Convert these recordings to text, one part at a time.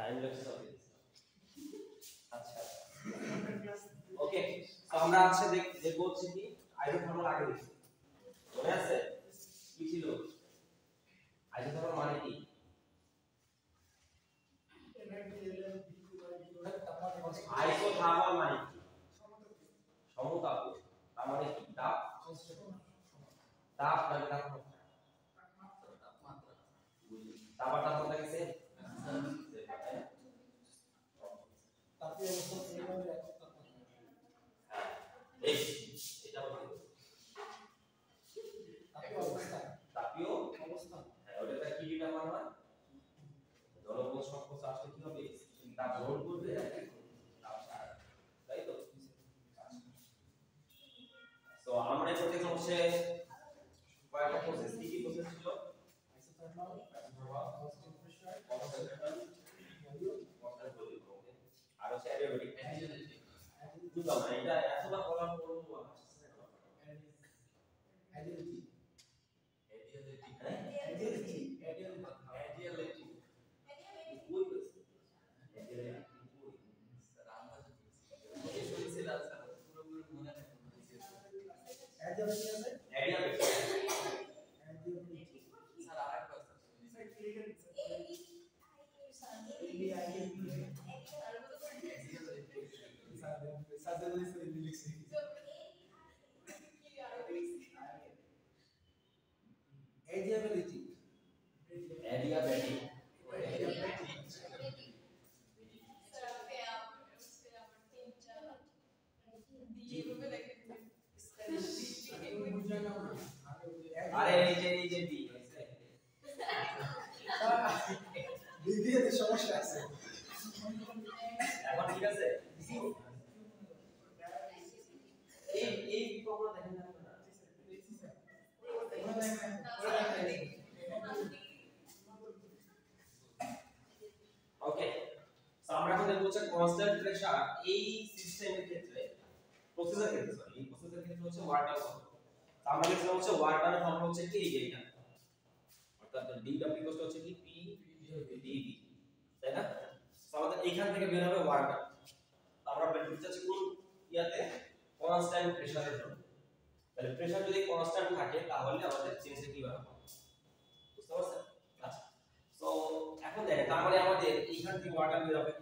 Time lapse হবে। আচ্ছা ওকে, তো আমরা আজকে দেখব হচ্ছে কি আইসোথার্মাল আগে দেখি, মনে আছে কি ছিল আইসোথার্মাল মানে কি? আইসোথার্মাল মানে কি? সমতাপ। তার মানে কি? তাপ তাপ মানে তাপমাত্রা। তাপমাত্রা কোনটা গেছে? তাপীয় অবস্থা কিভাবে একক তাপমাত্রা? হ্যাঁ এই এটা বলি তাপীয় অবস্থা। তাপীয় অবস্থা, হ্যাঁ ওটা কি ডিটা মানে না জলবদ্ধ সংকোচ আসলে কি হবে? তাপ গ্রহণ করবে তাপ ছাড়বে, তাই তো? তো আমরা এখানে হচ্ছে কয়েকটা প্রসেস, কি কি প্রসেস ছিল? Isothermal, constant pressure, constant volume, constant volume, okay. আর হচ্ছে অ্যাডিয়াবেটিক বুঝলাম না এটা এতবার বলার পরও আসছে না। অ্যাডিয়ালিটি অ্যাডিয়ালিটি অ্যাডিয়ালিটি অ্যাডিয়ালিটি কই গেছে? অ্যাডিয়ালিটি কই স্যার? আমরা যদি শুনছিলাম স্যার পুরো মনে নেই। অ্যাডিয়ালিটি আছে, অ্যাডিয়ালিটি অ্যাডিয়ালিটি স্যার আরেকবার স্যার ক্লিয়ার Adiabatic. Adiabatic. আরে এই যে বি বিবিএতে সমস্যা আছে এখন, ঠিক আছে? এই প্রবলেম দেখেন না আপনারা? ওকে, সো আমরা এখন দেখব হচ্ছে কনস্ট্যান্ট প্রেসার এই সিস্টেমের ক্ষেত্রে, প্রসেসের ক্ষেত্রে, সরি এই প্রসেসের ক্ষেত্রে হচ্ছে ওয়ার্ক ডান কত। তো আমরা দেখলাম হচ্ছে ওয়ার্ক ডানের ফর্মুলা হচ্ছে কি এই যে এটা, অর্থাৎ dw হচ্ছে কি p dv, তাই না? তো আমাদের এইখান থেকে বের হবে ওয়ার্ক ডান। তো আমরা বের করতে চাচ্ছি কোন ইয়াতে, কনস্ট্যান্ট প্রেসারের জন্য। তাহলে প্রেসার যদি কনস্ট্যান্ট থাকে তাহলে আমাদের চেঞ্জটা কিভাবে হবে, বুঝতে পারছেন? আচ্ছা, সো এখন দেখেন তার মানে আমাদের এইখান থেকে ওয়ার্ক ডান বের হবে,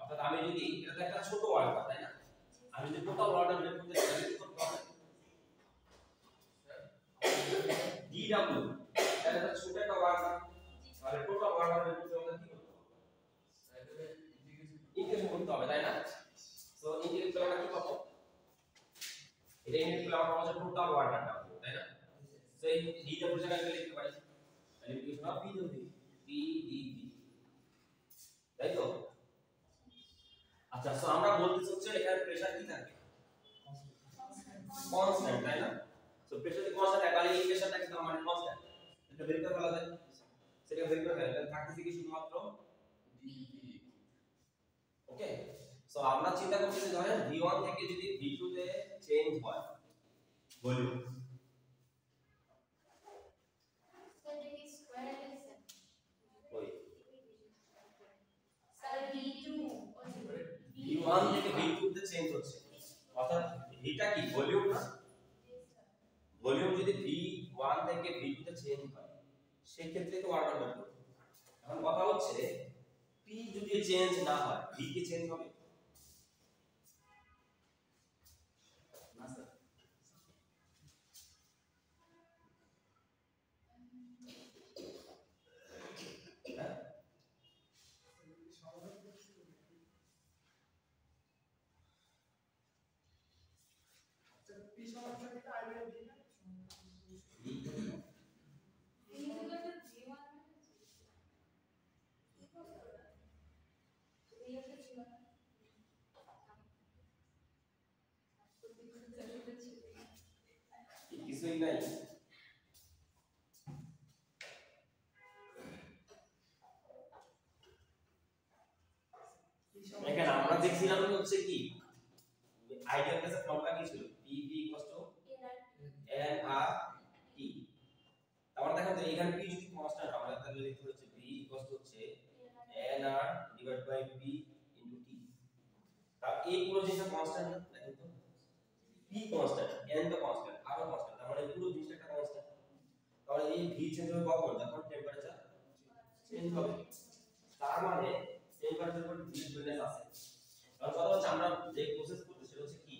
অর্থাৎ আমি যদি এটা তো একটা ছোট ওয়ার্ক ডান, তাই না? আমি যদি টোটাল ওয়ার্ক ডান বের করতে চাই কি করতে হবে? dw, এটা একটা ছোট একটা ওয়ার্ক ডান, তাহলে টোটাল ওয়ার্ক ডান বের করতে আমাদের কি করতে হবে? ইন্টিগ্রেশন করতে হবে, তাই না? সো ইন্টিগ্রেট করলে আমরা কি পাবো? এটা ইন্টিগ্রেট করলে আমরা পাবো টোটাল ওয়ার্ক ডান পাবো, তাই না? সো এই dw জায়গায় লিখতে পারি ইন্টিগ্রেশন অফ p dv, তাই তো? আচ্ছা, সো আমরা বলতে হচ্ছে এখানে প্রেসার কি থাকে? কনস্ট্যান্ট, তাই না? সো প্রেসার যদি কনস্ট্যান্ট হয় তাহলে এই প্রেসারটা কিন্তু মানে কনস্ট্যান্ট, এটা বের করে ফেলা যায়, সেটা বের করে ফেলা যায়, থাকতেছে কি শুধুমাত্র dv। ওকে, সো আমরা চিন্তা করতেছি ধরেন v1 থেকে যদি v2 তে চেঞ্জ হয় ভলিউম, v1 থেকে v2 তে চেঞ্জ হচ্ছে, অর্থাৎ এটা কি ভলিউম না? ভলিউম যদি v1 থেকে v2 তে চেঞ্জ হয় সেই ক্ষেত্রে তো ওয়ার্ক ডান বের করতে হবে। এখন কথা হচ্ছে p যদি চেঞ্জ না হয় v কি চেঞ্জ হবে? না স্যার, কিছুই নাই। দেখেন আমরা দেখছিলাম হচ্ছে কি আইডিয়াল কেসের ফর্মুলা কি ছিল? PV nr t। তাহলে দেখেন তো এখানে p যদি কনস্ট্যান্ট হয় তাহলে লিখতে হচ্ছে v হচ্ছে nr nr divided by p into t তার এই পুরো জিনিসটা কনস্ট্যান্ট না দেখেন তো p কনস্ট্যান্ট n তো কনস্ট্যান্ট r ও কনস্ট্যান্ট তার মানে পুরো জিনিসটা একটা কনস্ট্যান্ট তাহলে এই v চেঞ্জ হবে কখন যখন টেম্পারেচার চেঞ্জ হবে তার মানে টেম্পারেচার উপর v ভ্যালু আছে কারণ কথা হচ্ছে আমরা যে প্রসেস করতে সেটা হচ্ছে কি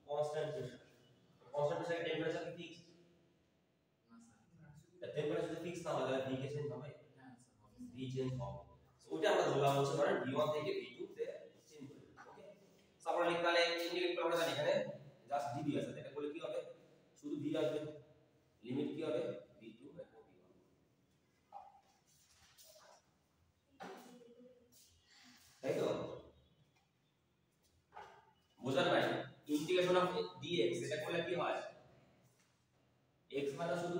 কনস্ট্যান্ট প্রেসার কনস্ট্যান্ট প্রেসারে টেম্পারেচার কি ফিক্সড না স্যার টেম্পারেচার ফিক্সড না হলে v কে চেঞ্জ হবে হ্যাঁ স্যার v চেঞ্জ হবে ওইটা আমরা ধরলাম হচ্ছে ধরেন v1 থেকে v2 তে চেঞ্জ হবে ওকে তারপর তাহলে ইন্টিগ্রেট করে আমরা জানি এখানে জাস্ট dv আছে এটা করলে কি হবে শুধু v আসবে লিমিট কি হবে v2 এবং v1 তাই তো বুঝার নাই ইন্টিগ্রেশন অফ dx এটা করলে কি হয় x মানে শুধু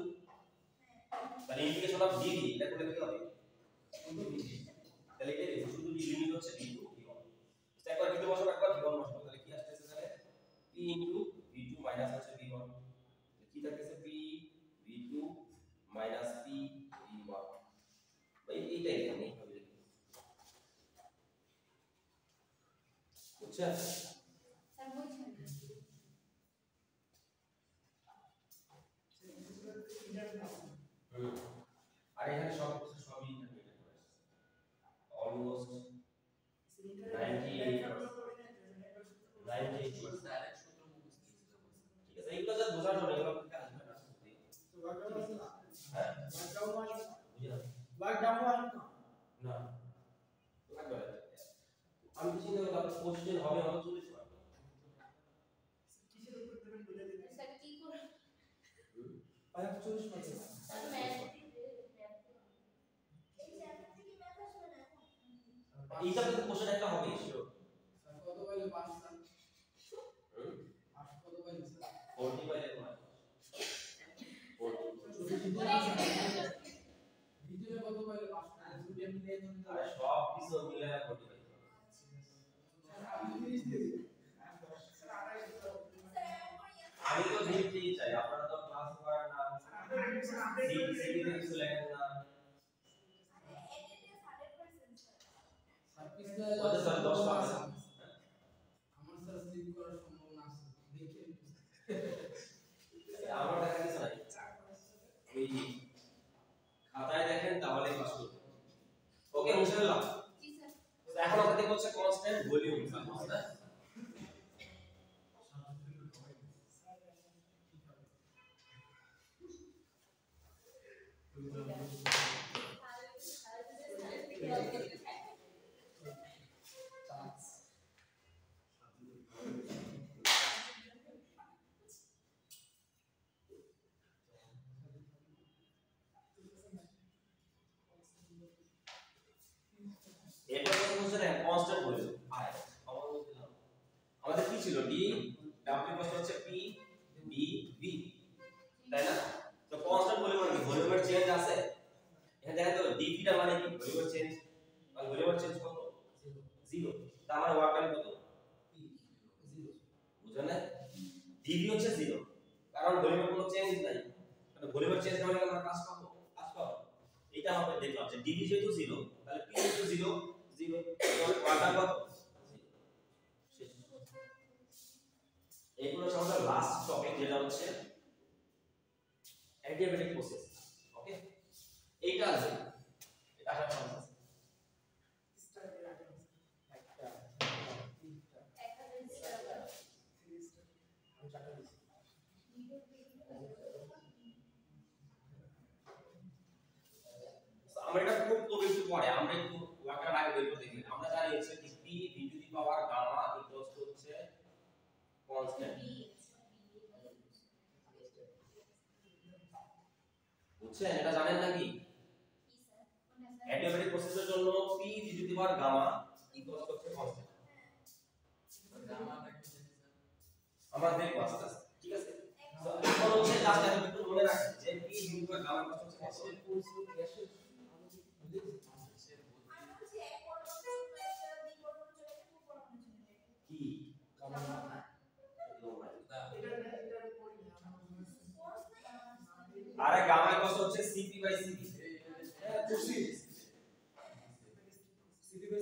তাহলে ইন্টিগ্রেশন অফ dv এটা করলে কি হবে শুধু dv তাহলে এটা শুধু লিমিট হচ্ছে v2 v1 একবার v2 বসাবো একবার v1 বসাবো তাহলে কি আসছে তাহলে p v2 মাইনাস হচ্ছে v1 কি থাকতেছে p v2 minus p v1 ভাই এইটাই এখানে এইভাবে লিখি বুঝছেন স্যার বুঝছেন আর এখানে সব সবই ইন্টারমিডিয়েট করে আসছে অলমোস্ট 98 ডাইরেক্ট সূত্র মুখস্থ ঠিক আছে এইগুলো যা বোঝার জন্য এগুলো আপনি আসবে না তো ওয়ার্কডাউন আছে না হ্যাঁ ওয়ার্কডাউন আছে বুঝলাম ওয়ার্কডাউন আছে না লাগবে আমি চিন্তা করলাম কোশ্চেন হবে হয়তো 40 মার্ক কিসের উপর দেবেন বলে দিন স্যার কি করে আর 40 মার্ক স্যার ম্যাথ এইটা তো কোশ্চেন একটা হবে শিওর স্যার কত পাইলে পাস স্যার পাস কত পাইলে স্যার 40 পাইলে পাস 40 ভিডিও কত পাইলে পাস দুটো মিলে আরে সব কিছু মিলে 40 পাইলে স্যার আপনি 30 দিন আমি তো দিতেই চাই আপনারা তো ক্লাস করেন না সিটি কিছু লেখেন না কত স্যার 10 পাস আমার স্যার স্লিপ করার সম্ভাবনা আছে দেখেন আমার দেখা কিছু নাই ওই খাতায় দেখেন তাহলে পাস করবেন ওকে মুছে ফেললাম জি স্যার এখন আমাদের হচ্ছে কনস্ট্যান্ট ভলিউম না এটা হচ্ছে না কনস্ট্যান্ট ভলিউম আর আমাদের কি ছিল d w কত হচ্ছে p d v তাই না তো কনস্ট্যান্ট ভলিউম মানে ভলিউমের চেঞ্জ আছে এখানে দেখেন তো dv টা মানে কি ভলিউমের চেঞ্জ মানে ভলিউমের চেঞ্জ কত 0 তার মানে ওয়ার্ক ডান কত p 0 বুঝছেন না dv হচ্ছে 0 কারণ ভলিউমের কোনো চেঞ্জ নাই মানে ভলিউমের চেঞ্জ না হলে আমরা কাজ পাবো এটা হবে দেখলাম যে dv যেহেতু 0 তাহলে p যেহেতু 0 0 তাহলে ওয়ার্ক ডান কত শেষ এইগুলো হচ্ছে আমাদের লাস্ট টপিক যেটা হচ্ছে অ্যাডিয়াবেটিক প্রসেস ওকে এইটা আছে এটা আসার চান্স আছে আমরা এটা খুব কম একটু পরে আমরা একটু ওয়াটার আগে বের করে দেখি আমরা জানি হচ্ছে কি p v to the power gamma equals to হচ্ছে কনস্ট্যান্ট বুঝছেন এটা জানেন নাকি অ্যাডিয়াবেটিক প্রসেসের জন্য p v to the power gamma equals to হচ্ছে কনস্ট্যান্ট গামাটা কি জানেন স্যার আমরা দেখব আস্তে আস্তে ঠিক আছে তো এখন হচ্ছে জাস্ট একটু মনে রাখবেন যে p v to the power gamma equals to constant গ্যাসের কি আরে গামা কত হচ্ছে cp/cv হ্যাঁ বুঝছি cp/cv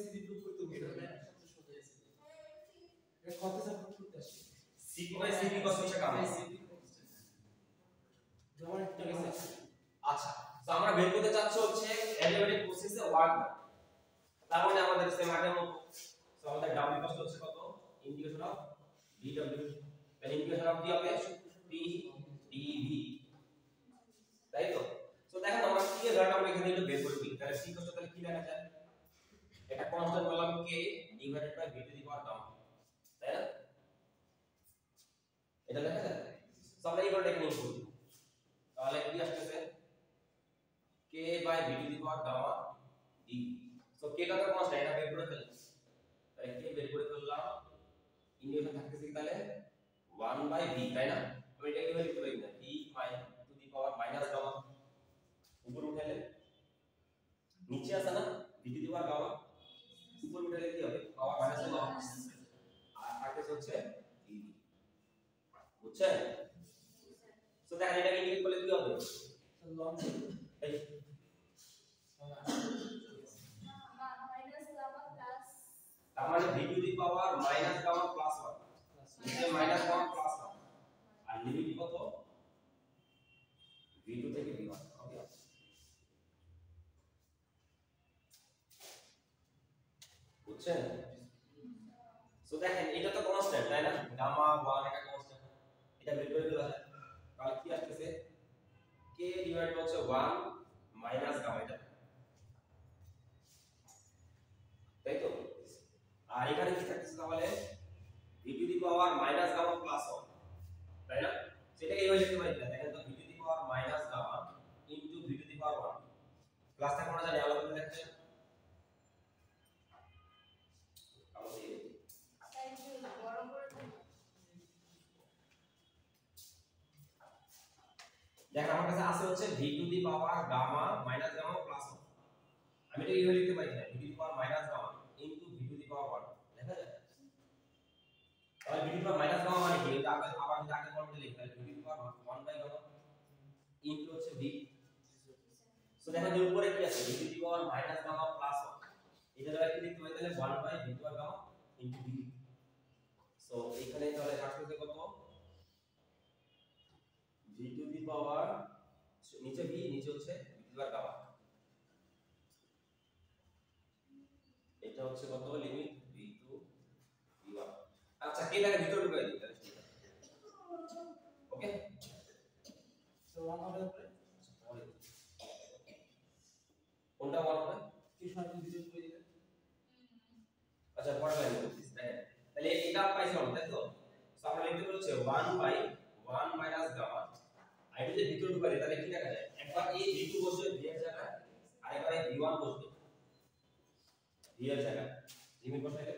সিপি বাই সিপি কত হচ্ছে গামা আচ্ছা তো আমরা বের করতে চাচ্ছি হচ্ছে অ্যাডিয়াবেটিক প্রসেসে ওয়ার্ক তার মানে আমাদের সেম আগের মতো সো আমাদের w কষ্ট হচ্ছে কত ইন্টিগ্রেশন অফ dw তাহলে ইন্টিগ্রেশন অফ কি হবে p dv তাই তো সো দেখেন আমরা কি এর ভ্যালু আমরা এখানে একটু বের করে দিই তাহলে c কষ্ট তাহলে কি লেখা যায় এটা কনস্ট্যান্ট বললাম k divided by v to the power gamma তাই না এটা লেখা যায় সো আমরা এই ভ্যালুটা এখানে ইনপুট দিই তাহলে কি আসছে k by v to the power gamma d so k টা তো কনস্ট্যান্ট এটা বের করে ফেললাম তাহলে k বের করে ফেললাম ইন্টিগ্রেশন থাকতেছে কি তাহলে 1 by v তাই না আমি এটা কিভাবে লিখতে পারি না v to the power minus gamma উপর উঠালে নিচে আছে না v to the power gamma উপর উঠালে কি হবে পাওয়ার মাইনাস gamma আর থাকতেছে হচ্ছে dv বুঝছেন সো দেখেন এটা ইন্টিগ্রেট করলে কি হবে লং এই তার মানে v to the power minus gamma plus 1 নিচে minus gamma plus 1 আর লিমিট কত v2 থেকে v1 ওকে বুঝছেন সো দেখেন এটা তো কনস্ট্যান্ট তাই না গামা 1 এটা কনস্ট্যান্ট এটা বের করে ফেলা যায় তাহলে কি আসছে k ডিভাইড হচ্ছে 1 মাইনাস গামা এটা তাই তো আর এখানে কি থাকছে তাহলে v to the power minus gamma plus 1 তাই না সেটা এইভাবে লিখতে পারি দেখেন তো v to the power minus gamma into v to the power 1 plus থাকে আমরা জানি আলাদা করে লিখতে দেখেন আমার কাছে আছে হচ্ছে v to the power gamma minus gamma plus 1 আমি এটা এইভাবে লিখতে পারি না v to the power minus gamma into v to the power 1 দেখা যায় তাহলে v to the power minus gamma মানে কি এটা আবার যদি আগের ফর্মুলা লিখি তাহলে v to the power 1 by gamma into হচ্ছে v সো দেখেন যে উপরে কি আছে v to the power minus gamma plus 1 এটা দ্বারা কি লিখতে পারি তাহলে 1 by v to the power gamma into v so এখানে তাহলে থাকছে কত v to the power নিচে v নিচে হচ্ছে v to the power gamma এটা হচ্ছে কত লিমিট v to v1 আচ্ছা কে লাগে ভিতরে ঢুকাই দিই তাহলে ওকে সো 1 হবে পরে কোনটা 1 হবে কি সময় ভিতরে ঢুকাই দিবেন আচ্ছা পরে লাইন বলছিস দেখেন তাহলে এটা পাইছিলাম তাই তো সো আমরা লিখতে বলছে 1 by 1 minus gamma আর এটা যদি ভিতরে ঢুকাই দিই তাহলে কি দেখা যায় একবার এই v2 বসবে v এর জায়গায় আর একবার এই v1 বসবে v এর জায়গায় লিমিট বসাইলে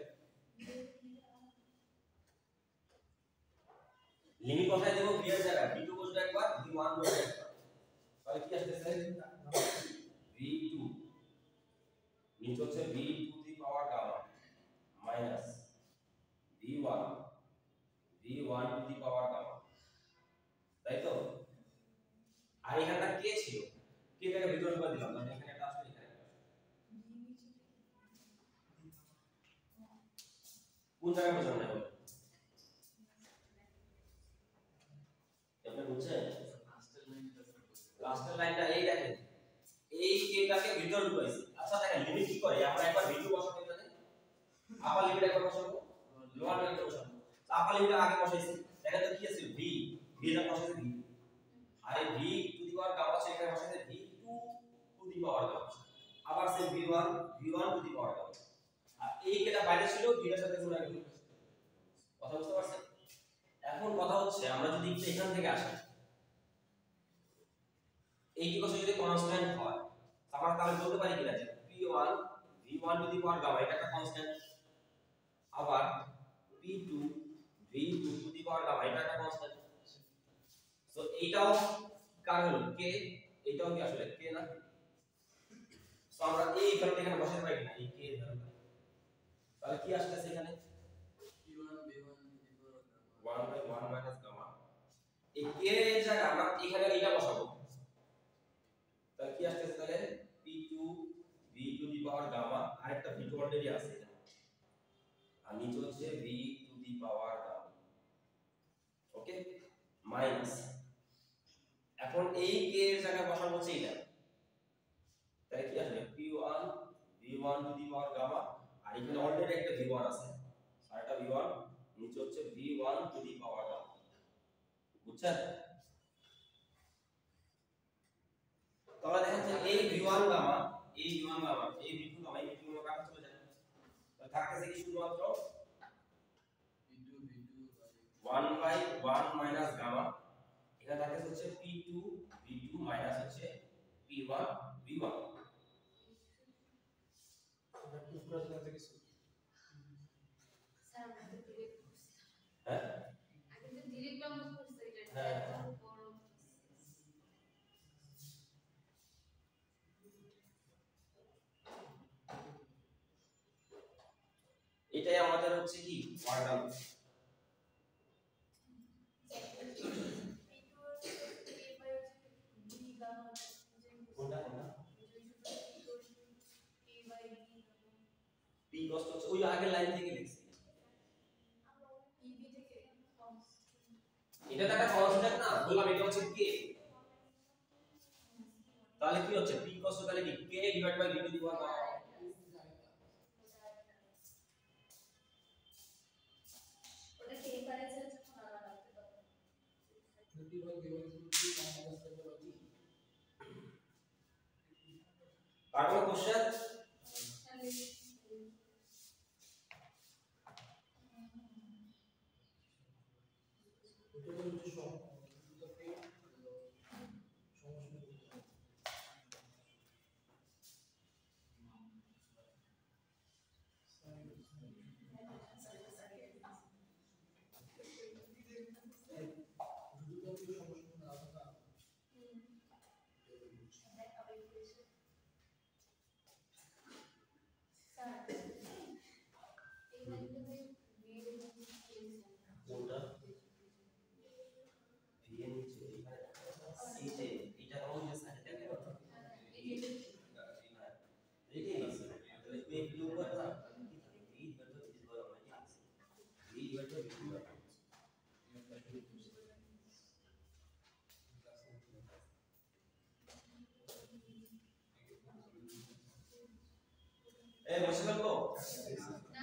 লিমিট বসাই দেব v এর জায়গায় v2 বসবে একবার v1 বসবে একবার তাহলে কি আসছে v2 নিচে হচ্ছে v to the power gamma minus v1 to the power gamma তাই তো আর এখানটা কে ছিল কে টাকে ভিতরে ঢুকা দিলাম তাহলে এখানে একটা আসবে এখানে কোন জায়গায় বোঝানো যায় আপনি বুঝছেন লাস্টের লাইনটা এই দেখেন এই কেটাকে ভিতরে ঢুকাইছি আচ্ছা দেখেন লিমিট কি করে আমরা একবার v2 বসাবো এখানে আপার লিমিট একবার বসাবো লোয়ার লিমিট বসাবো তো আপার লিমিট আগে বসাইছি দেখেন তো কি আছে v এর বসাইছি v আর এই v to the power gamma আছে এখানে বসাইছি v2 two the power gamma আবার সে v1 to the power gamma আর এই কেটা বাইরে ছিল v এর সাথে গুণ আগে কথা বুঝতে পারছেন এখন কথা হচ্ছে আমরা যদি এখান থেকে আসি এইটি কথা যদি কনস্ট্যান্ট হয় আমরা তাহলে বলতে পারি কিনা যে p1 v1 to the power gamma এটা একটা কনস্ট্যান্ট আবার p2 v2 two the power gamma এটা একটা কনস্ট্যান্ট সো এইটাও কার হলো k এইটাও কি আসলে k না সো আমরা এই ভ্যালুটা এখানে বসাতে পারি না এই k এর ভ্যালুটা তাহলে কি আসছে এখানে p1 v1 to the power gamma 1 by 1 minus gamma এই k এর জায়গায় আমরা এখানে এইটা বসাবো তাহলে কি আসছে তাহলে p2 v to the power gamma আরেকটা v2 অলরেডি আছে এখানে আর নিচে হচ্ছে v to the power gamma. Okay, minus, এখন এই k এর জায়গায় বসাবো হচ্ছে এটা, তাই কি আসবে p1 v1 to the power gamma, আর এখানে অলরেডি একটা v1 আছে, আর একটা v1, নিচে হচ্ছে v1 to the power gamma. বুঝছেন? তাহলে দেখেন যে এই v1 গামা, এই v1 গামা, এই v2 গামা, এই v2 গামা কাটা চলে যায়, তাহলে থাকতেছে কি শুধুমাত্র v2 1 বাই 1 মাইনাস গামা, এখানে থাকতেছে হচ্ছে p2 v2 মাইনাস হচ্ছে p1 v1। হ্যাঁ আগে তো ডিরেক্ট আমরা করছি এটা, এটাই আমাদের হচ্ছে কি ওয়ার্ডাল। p কষ্ট হচ্ছে ওই আগের লাইন থেকে লিখছি, এটা তো একটা কনস্ট্যান্ট না, বললাম এটা হচ্ছে k, তাহলে কি হচ্ছে p কষ্ট তাহলে কি k divide by v to the power gamma. ওটা k পারে যে না রাখতে পারবে যদি বল গিভেন কি মাইনাস করতে পারি। আর কোনো কোশ্চেন? এই বসে গেল তো না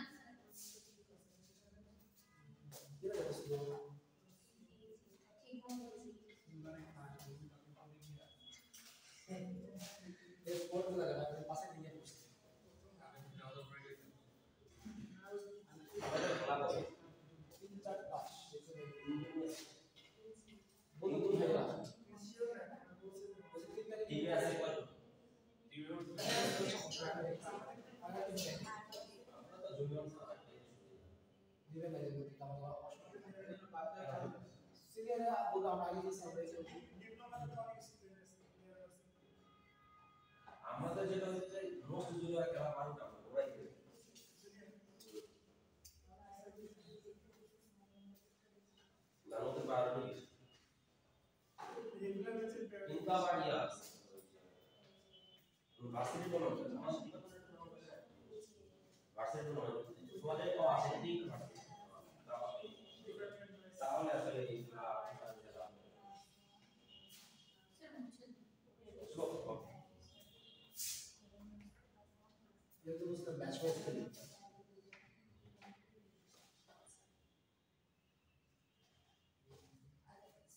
আমাদের যেটা হচ্ছে মোস্ট জুনিয়র খেলা পারুটা ওরাই জানোতে পারবি ইনকা বাড়িয়া ভার্সিটি বলো ভার্সিটি বলো তোমাদের তো আছে ঠিক তাহলে আসলে এইগুলা ये तो उसका मैच मैच खेली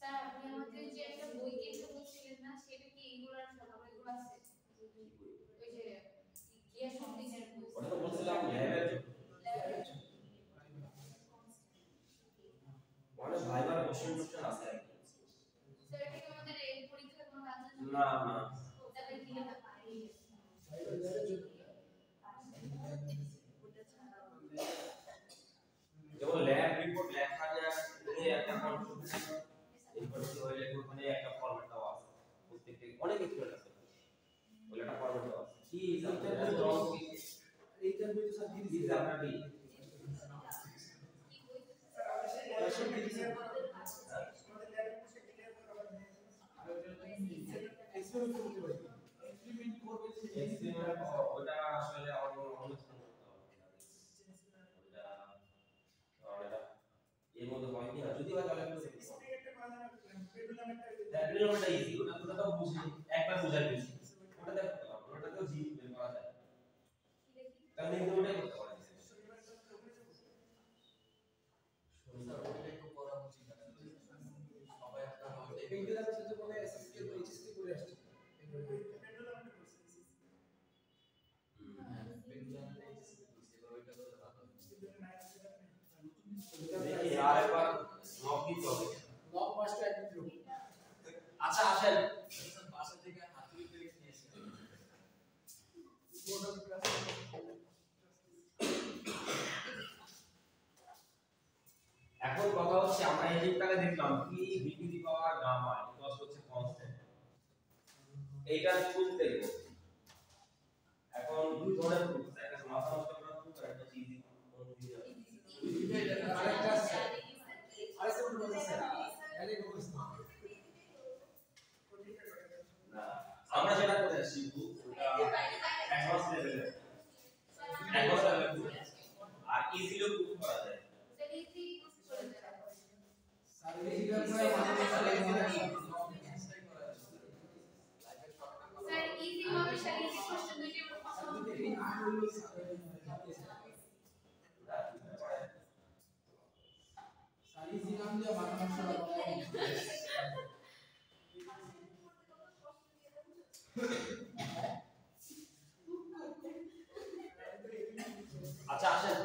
স্যার আপনি আমাদের যে একটা বই কিনতে বলছিলেন না সেটা কি এইগুলার সবগুলো আছে ওই যে গিয়া সম্পর্কের বই ওটা তো বলছিলাম ল্যাবের মানে ভাইবার কোশ্চেন আছে স্যার এটা কি আমাদের এই পরীক্ষার কোনো কাজ আছে না না তাহলে কি না পারি ভাইবার ল্যাবের জন্য যেমন ল্যাব রিপোর্ট লেখা যায় ওই একটা কনফিউশন এরপর কি হইলে ওখানে একটা ফরম্যাট দেওয়া আছে প্রত্যেকটা অনেক কিছু আছে ওই একটা ফরম্যাট দেওয়া আছে কি আপনাদের রং কি এইটার মধ্যে সব দিয়ে দিয়েছে আপনারা কি কোশ্চেন দিয়ে দিয়েছে আমাদের ল্যাবের কোশ্চেন ক্লিয়ার করে এক্সপেরিমেন্ট করতে পারি এক্সপেরিমেন্ট করবে এক্সপেরিমেন্ট ওটা আসলে আমার অনুসরণ করতে হবে ওটা বুঝাই দিয়েছি ওটাতে ওটাতেও জি বের করা যায় তাহলে এই দুটোটাই করতে পারেন দেখি আর একবার লগ দিতে হবে লগ পাঁচটা একদম আচ্ছা আসেন বাসা থেকে হাতুড়ি করে নিয়েছে এখন কথা হচ্ছে আমরা এই জিনিসটাকে দেখলাম কি ভিপিডি পাওয়ার গামা ইকুয়াল হচ্ছে কনস্ট্যান্ট এইটা প্রুফ দেখব এখন দুই ধরনের প্রুফ একটা মাথা নষ্ট করা প্রুফ আর একটা ইজি আরেকটা প্রুফ আছে আরে বলছ না আমরা যেটা করে শিখব ওটা অ্যাডভান্স লেভেলে অ্যাডভান্স লেভেলে আর ইজিলি প্রুফ করা যায় আচ্ছা আসেন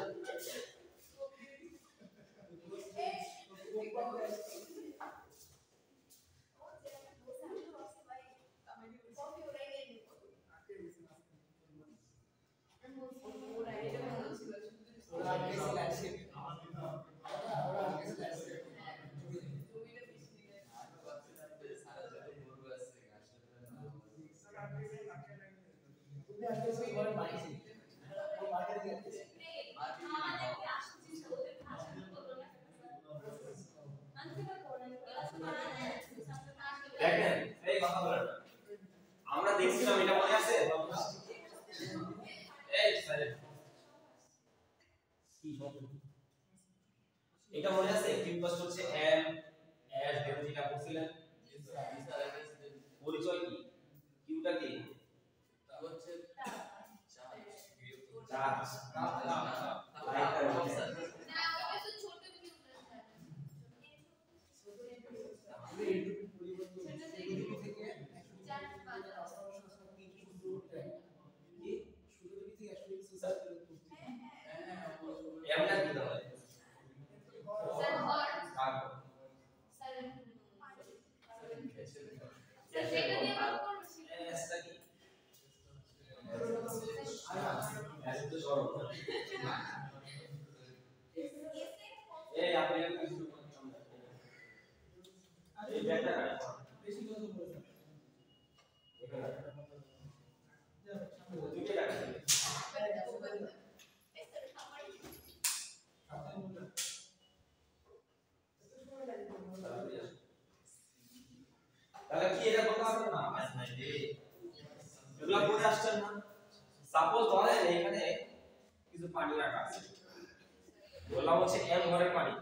দেখেন এই কথা বলেন আমরা দেখছিলাম এটা মনে আছে এই সাইলেন্ট কি শব্দ এটা মনে আছে কিউ কস্ট হচ্ছে এম এস দেখো যেটা বলছিলেন পরিচয় কি কিউটা কি তা হচ্ছে চার্জ তাহলে কি এটা কথা আছে না এগুলা পড়ে আসছেন না সাপোজ ধরেন এখানে কিছু পানি রাখা আছে বললাম হচ্ছে m ভরের পানি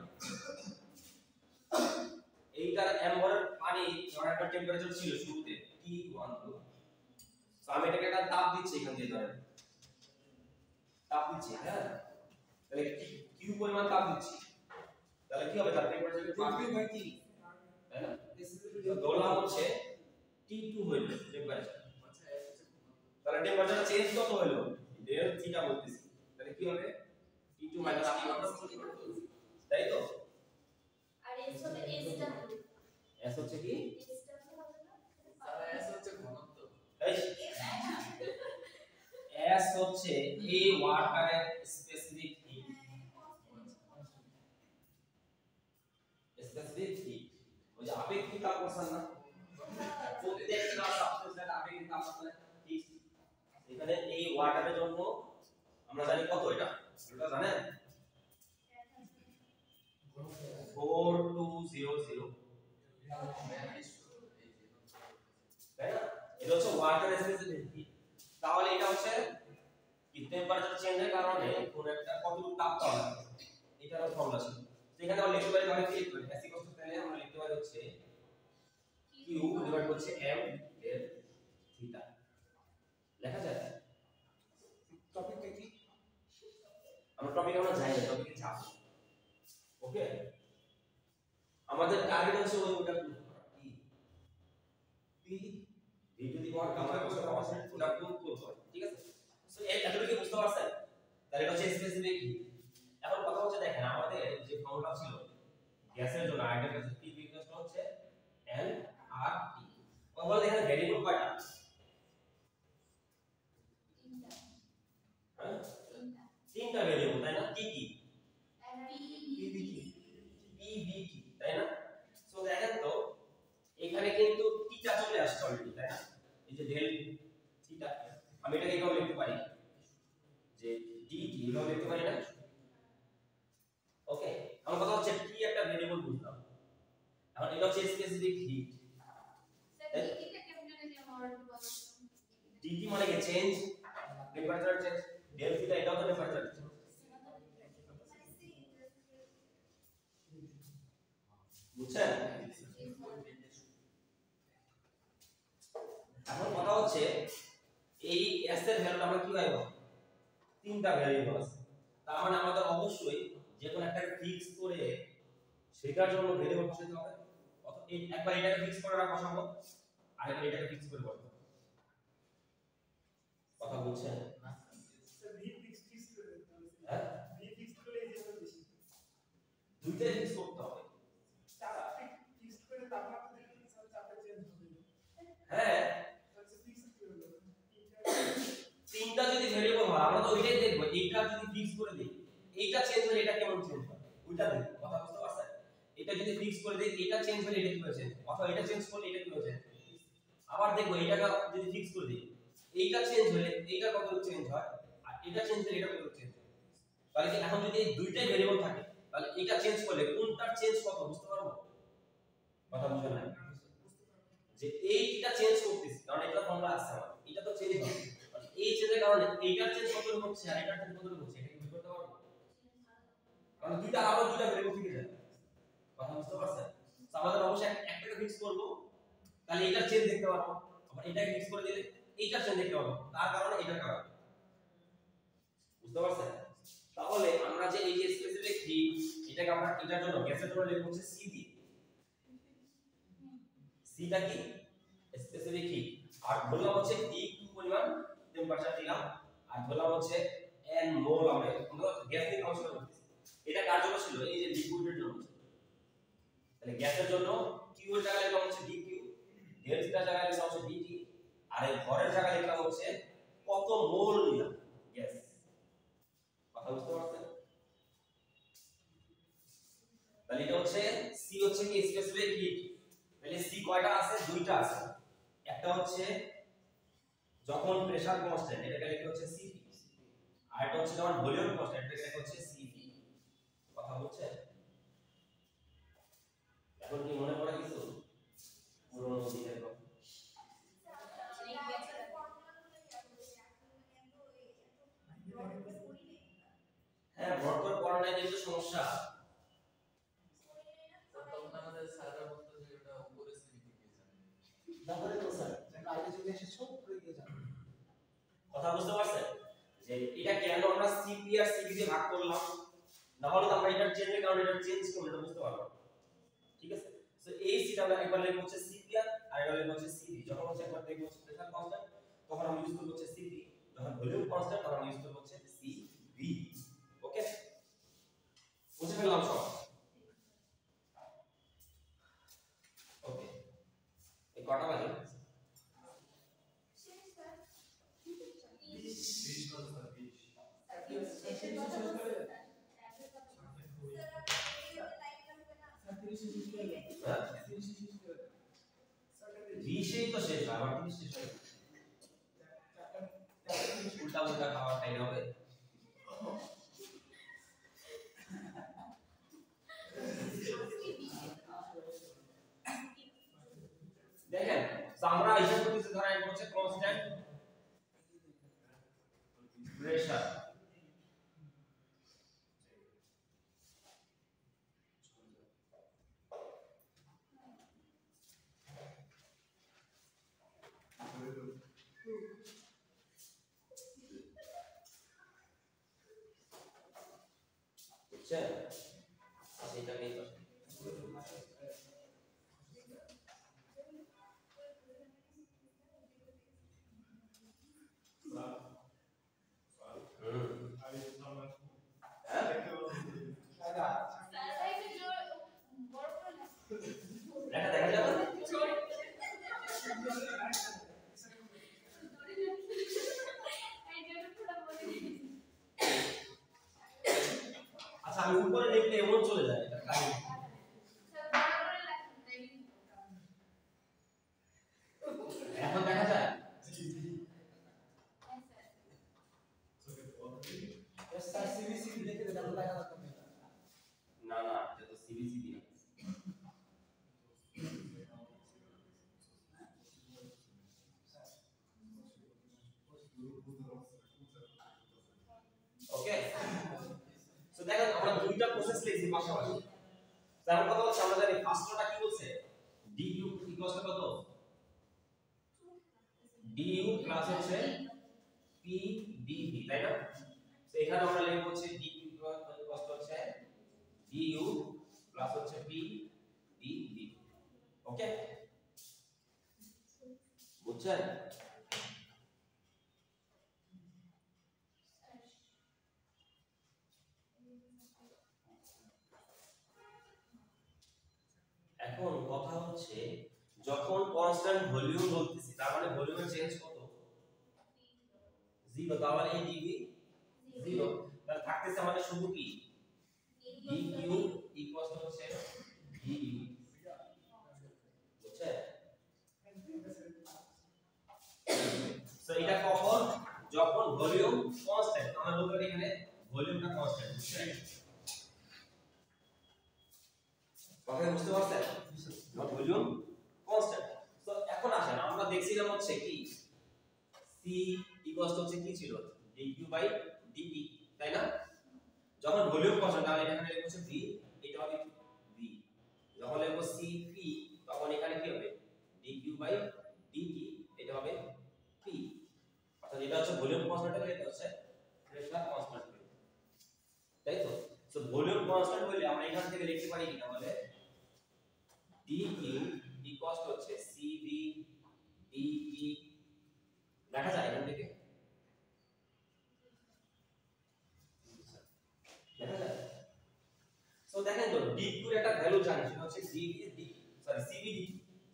এইটার m ভরের পানি ধর একটা টেম্পারেচার ছিল শুরুতে T12 তো আমি এটাকে একটা তাপ দিচ্ছি এখান দিয়ে ধরেন তাপ দিচ্ছি হ্যাঁ তাহলে কিউ পরিমাণ তাপ দিচ্ছি তাহলে কি হবে তার টেম্পারেচার T তাই না ধরলাম হচ্ছে T2 হইল টেম্পারেচার তাহলে টেম্পারেচার চেঞ্জ কত হলো ডেল থিটা বলতেছি তাহলে কি হবে T2 - T1 তাই তো আর s হচ্ছে s হচ্ছে কি s হচ্ছে ঘনত্ব s হচ্ছে এই ওয়াটারের স্পেসিফিক হিট ওই যে আপেক্ষিক তাপমাত্রা না প্রত্যেকটা সাবস্টেন্সের আপেক্ষিক তাপমাত্রা ঠিক এখানে এই ওয়াটারের জন্য আমরা জানি কত এটা জানেন 4200 তাই না এটা হচ্ছে ওয়াটার স্পেসিফিক হিট তাহলে এটা হচ্ছে কি টেম্পারেচার চেঞ্জের কারণে কোন একটা কতটুকু তাপ পাওয়া যাবে এটারও ফর্মুলা ছিল এখানে আমরা লিখতে পারি তাহলে কি লিখতে পারি এসি কষ্ট তাহলে আমরা লিখতে পারি হচ্ছে Q ডিভাইড করছে M এর থিটা লেখা যায়। টপিকটা কি? আমরা টপিকে যাই না, টপিকে যাব। ওকে, আমাদের টার্গেট হচ্ছে ওটা প্রুফ করা। কি P V to the power gamma constant ওটা প্রুফ করতে হবে। ঠিক আছে, সো এই এতটুকু বুঝতে পারছেন? তাহলে এটা হচ্ছে স্পেসিফিক হিট। এখন কথা হচ্ছে দেখেন আমাদের যে ফর্মুলা ছিল গ্যাসের জন্য ideal gas P equal to হচ্ছে এন আর টি। তাহলে দেখেন ভেরিয়েবল কয়টা? হ্যাঁ, তিনটা ভেরিয়েবল, তাই না? কি কি? পিভিটি, তাই না? সো দেখেন তো এখানে কিন্তু থিটা চলে আসছে অলরেডি, তাই না? এই যে ডেল থিটা, আমি এটাকে এভাবে লিখতে পারি যে ডিটি এভাবে লিখতে পারি না? ওকে, আমার কথা হচ্ছে টি একটা ভেরিয়েবল বুঝলাম, এখন এটা হচ্ছে স্পেসিফিক হিট। ডিটি মানে কি? Change, temperature change. Del theta এটাও তো টেম্পারেচার চেঞ্জ। বুঝছেন? এখন কথা হচ্ছে এই s এর ভ্যালুটা আমরা কিভাবে পাবো? তিনটা ভ্যারিয়েবল আছে, তার মানে আমাদের অবশ্যই যে কোনো একটা ফিক্স করে সেটার জন্য ভেরিয়েবল বসাতে হবে। অথবা একবার এটাকে ফিক্স করে বসাবো, আরেকবার এটাকে ফিক্স করে বসাবো। কথা বুঝছেন? ভি ফিক্স করে দিতে হবে। হ্যাঁ, ভি ফিক্স করলে এই যে বেশি দুইটাই ফিক্স করতে হবে। চাপ ফিক্স করে তাপমাত্রা দিলে চাপের চেঞ্জ হবে। হ্যাঁ, তাহলে ফিক্স করে দেব। তিনটা যদি ভেরিয়েবল হয় আমরা তো ওইটাই দেখব। এইটা যদি ফিক্স করে দেই এইটা চেঞ্জ হলে এটা কেমন চেঞ্জ হয় ওইটা দেখব। কথা বুঝতে পারছেন? এটা যদি ফিক্স করে দেই এটা চেঞ্জ হলে এটা কিভাবে চেঞ্জ, অথবা এটা চেঞ্জ করলে এটা কিভাবে চেঞ্জ। আবার দেখব এইটাকে যদি ফিক্স করে দেই এইটা চেঞ্জ হলে এইটা কত চেঞ্জ হয়, আর এটা চেঞ্জ হলে এটা কত চেঞ্জ হয়। তাহলে কি এখন যদি এই দুইটাই ভেরিয়েবল থাকে তাহলে এটা চেঞ্জ করলে কোনটার চেঞ্জ কত বুঝতে পারবো? কথা বুঝেন না? যে এইটা চেঞ্জ করতেছি কারণ এটা ফর্মুলা আছে আমার, এটা তো চেঞ্জ হবে। এই চেঞ্জের কারণে এইটার চেঞ্জ কত হচ্ছে আর এটার চেঞ্জ কত হচ্ছে এটা কি বের করতে পারবো? কারণ দুইটা আবার দুইটা ভেরিয়েবল থেকে যায়। কথা বুঝতে পারছেন? তো আমাদের অবশ্যই একটাকে ফিক্স করব, তাহলে এটার চেঞ্জ দেখতে পারবো। আবার এটাকে ফিক্স করে দিলে এইটার চেঞ্জ দেখতে পারবো, তার কারণে এটার কারণে। বুঝতে পারছেন? তাহলে আমরা যে এই যে স্পেসিফিক হিট এটাকে আমরা এটার জন্য গ্যাসের জন্য লিখব হচ্ছে সি দিয়ে। সিটা কি? Specific hit. আর বললাম হচ্ছে ডি পরিমাণ টেম্পারেচার দিলাম, আর বললাম হচ্ছে n মোল আমরা গ্যাস দিয়ে কাউন্ট করতেছি। এটা কার জন্য ছিল? এই যে লিকুইডের জন্য। তাহলে গ্যাসের জন্য কিউ এর জায়গায় লিখলাম হচ্ছে dq, ডেন্সিটির জায়গায় লিখলাম হচ্ছে dt, আর এই ভরের জায়গায় লিখলাম হচ্ছে কত মোল নিলাম গ্যাস। কথা বুঝতে পারছেন? তাহলে এটা হচ্ছে সি হচ্ছে কি স্পেসিফিক হিট। তাহলে সি কয়টা আছে? দুইটা আছে। একটা হচ্ছে যখন প্রেসার কনস্ট্যান্ট এটাকে লেখা হচ্ছে সিপি, আর এটা হচ্ছে যখন ভলিউম কনস্ট্যান্ট এটাকে লেখা হচ্ছে সিভি। কথা বুঝছেন? এখন কি মনে পড়ে কিছু পুরনো দিনের কথা? হ্যাঁ, ভর করে পড়া নাই যে সমস্যা। তখন আমাদের স্যাররা বলতো যে ওটা উপরে সিলিপি দিয়ে যাবে। তারপরে তো স্যার আগে চলে এসেছো উপরে গিয়ে যাবে। কথা বুঝতে পারছেন যে এটা কেন আমরা সিপি আর সিভি দিয়ে ভাগ করলাম? না হলে তো আমরা এটার চেঞ্জের কারণে এটার চেঞ্জ কি এটা বুঝতে পারলাম। ঠিক আছে, সো এই সিটা আমরা একবার লিখব হচ্ছে সিপি আর একবার লিখব হচ্ছে সিভি। যখন হচ্ছে একবার দেখব হচ্ছে প্রেসার কনস্ট্যান্ট তখন আমরা ইউজ করব হচ্ছে সিপি, যখন ভলিউম কনস্ট্যান্ট তখন আমরা ইউজ করব হচ্ছে সিভি। ওকে, বুঝে ফেললাম সব? ওকে, এই কটা বাজে? বিশেই তো শেষ, আবার 30 শেষ হবে। উল্টা উল্টা খাবার খাইলে হবে। দেখেন আমরা হিসাব করতেছি ধরেন এটা হচ্ছে কনস্ট্যান্ট প্রেসার। বুঝছেন? সেটাকেই তো লেখা দেখা যাবে না? আচ্ছা আমি উপরে লিখলে এমন চলে যায় এটা কাহিনী। এখন দেখা যায় না না এটা তো সিবিসিবি না। ওকে সো দেখেন আমরা দুইটা প্রসেস লিখছি পাশাপাশি। তার কথা হচ্ছে আমরা জানি ফার্স্টটা কি বলছে du ইকুয়াল টু কত du প্লাস হচ্ছে p dv তাই না? তো এখানে আমরা লিখব হচ্ছে du ইকুয়াল টু হচ্ছে du প্লাস হচ্ছে p dv। ওকে বুঝছেন? এখন কথা হচ্ছে যখন কনস্ট্যান্ট ভলিউম বলতেছি তার মানে ভলিউমের চেঞ্জ কত 0 তার মানে এই dv 0 তাহলে থাকতেছে আমাদের শুধু কি dq ইকুয়াল টু হচ্ছে du বুঝছেন? সো এটা কখন যখন ভলিউম কনস্ট্যান্ট আমরা বলতে পারি এখানে ভলিউমটা কনস্ট্যান্ট বুঝছেন? কথা বুঝতে পারছেন? Not volume constant. সো এখন আসেন আমরা দেখছিলাম হচ্ছে কি c ইকুয়াল টু হচ্ছে কি ছিল dq বাই dt তাই না? যখন ভলিউম কনস্ট্যান্ট তাহলে এখানে লিখব হচ্ছে v এটা হবে v যখন লিখব cp তখন এখানে কি হবে dq বাই dt এটা হবে p অর্থাৎ এটা হচ্ছে ভলিউম কনস্ট্যান্ট আর এটা হচ্ছে প্রেসার কনস্ট্যান্ট তাই তো? সো ভলিউম কনস্ট্যান্ট হলে আমরা এখান থেকে লিখতে পারি কি তাহলে dq ইকুয়াল টু হচ্ছে cv dt দেখা যায় এখান থেকে দেখা যায়। সো দেখেন তো dq এর একটা ভ্যালু জানি সেটা হচ্ছে cv dt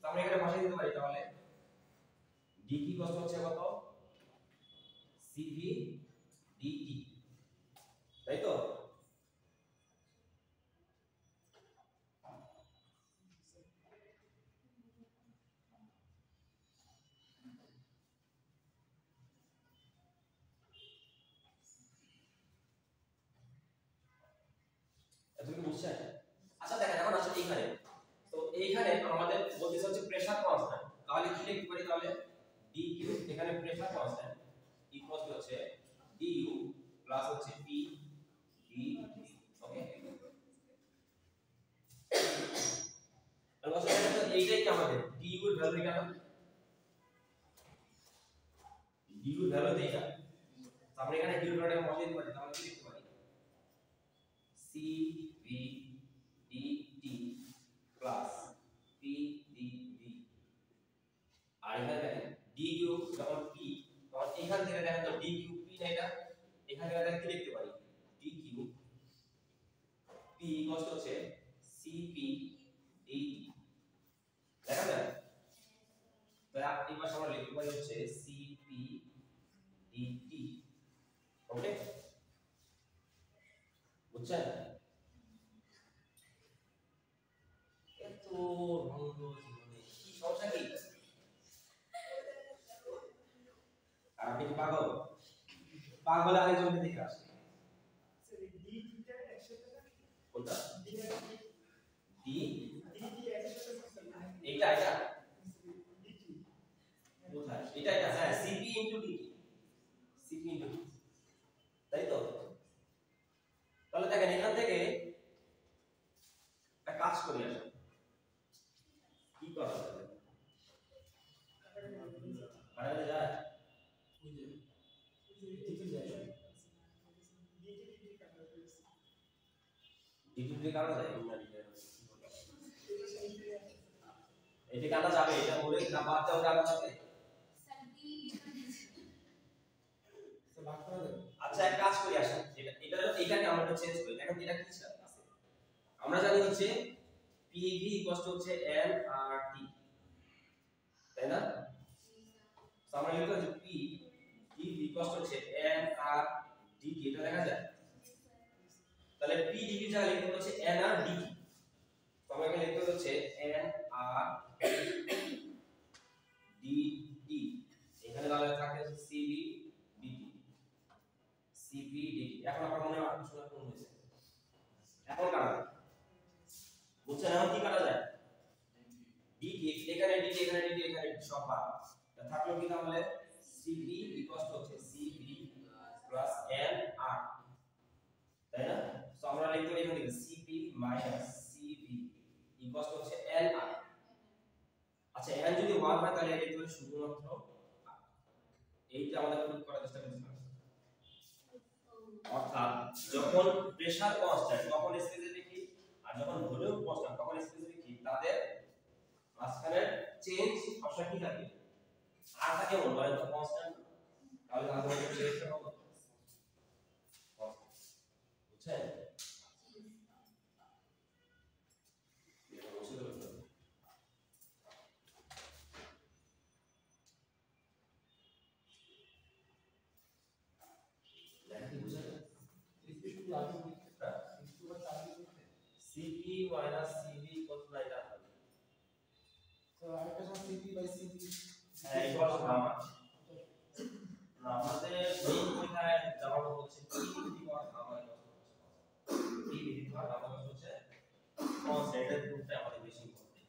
তো আমরা এখানে বসাই দিতে পারি তাহলে dq ইকুয়াল টু হচ্ছে কত cv dt তাই তো? এতটুকু বুঝছেন? আচ্ছা দেখেন এখন আসলে এইখানে তো এইখানে আমাদের বলতেছে হচ্ছে প্রেসার কনস্ট্যান্ট তাহলে কি লিখতে পারি তাহলে dq এখানে প্রেসার কনস্ট্যান্ট ইকুয়াল টু হচ্ছে du প্লাস হচ্ছে p dt ওকে তাহলে আসলে এইটাই কি আমাদের du এর ভ্যালু এটা না du এর ভ্যালু এইটা আমরা এখানে du এর ভ্যালুটা বসাই দিতে পারি তাহলে কি লিখতে পারি cv dt plus p dv আর এখানে দেখেন dq যখন p তখন এখান থেকে দেখেন তো dq p না এটা এখান থেকে দেখেন কি লিখতে পারি dq p ইকুয়াল টু হচ্ছে cp dt দেখা যায় তাহলে এই পাশে আমরা লিখতে পারি হচ্ছে cp dt ওকে বুঝছেন? এত রঙ্গ জীবনে কি সমস্যা কি আর আপনি কি পাগল পাগল আরেকজনকে দেখে আসে কোনটা d এটা এটা কোথায় এটা এটা হ্যাঁ cp dt cp dt তাই তো? তাহলে দেখেন এখান থেকে একটা কাজ করি আসলে কি করা যাবে কাটাতে যায় ডিগ্রি কাটা যায় না এটা কাটা যাবে এটা বলে না বাদ দাও কাটা যাবে আচ্ছা এক কাজ করি আসেন এটাকে আমরা একটু চেঞ্জ করি দেখেন এটা কি ছিল আছে আমরা জানি হচ্ছে PV হচ্ছে N আর T তাই না তো আমরা লিখব যে P DV হচ্ছে N আর DT এটা দেখা যায় তাহলে P DV যা লিখব হচ্ছে N আর DT তো আমরা এখানে লিখতে হচ্ছে N আর DT এখানে তাহলে থাকে হচ্ছে CB DT CB DT এখন আপনার মনে হয় কিছু না কোন হয়েছে এখন কাটা যায় বুঝছেন এখন কি কাটা যায় DT এখানে DT এখানে DT এখানে DT সব বাদ থাকলো কি তাহলে CB হচ্ছে CB প্লাস N R তাই না সো আমরা লিখতে পারি এখানে CP CB হচ্ছে N R আচ্ছা n যদি 1 হয় তাহলে এটা লিখতে পারি শুধুমাত্র এইটা আমাদের প্রুফ করার চেষ্টা করছিলাম অর্থাৎ যখন প্রেসার কনস্ট্যান্ট তখন স্পেসিফিক হিট আর যখন ভলিউম কনস্ট্যান্ট তখন স্পেসিফিক হিট তাদের মাঝখানে চেঞ্জ অপশন কি থাকে আর থাকে বলেন তো কনস্ট্যান্ট তাহলে আমাদের চেঞ্জটা হবে বুঝছেন CP minus CB equals to এটা So I can CP by CP. হ্যাঁ equals to gamma আমাদের মেইন পরীক্ষায় জবাব হচ্ছে P বিধি পাওয়ার gamma P বিধি পাওয়ার gamma হচ্ছে কনস্ট্যান্টের প্রুফটা আমাদের বেশি ইম্পর্টেন্ট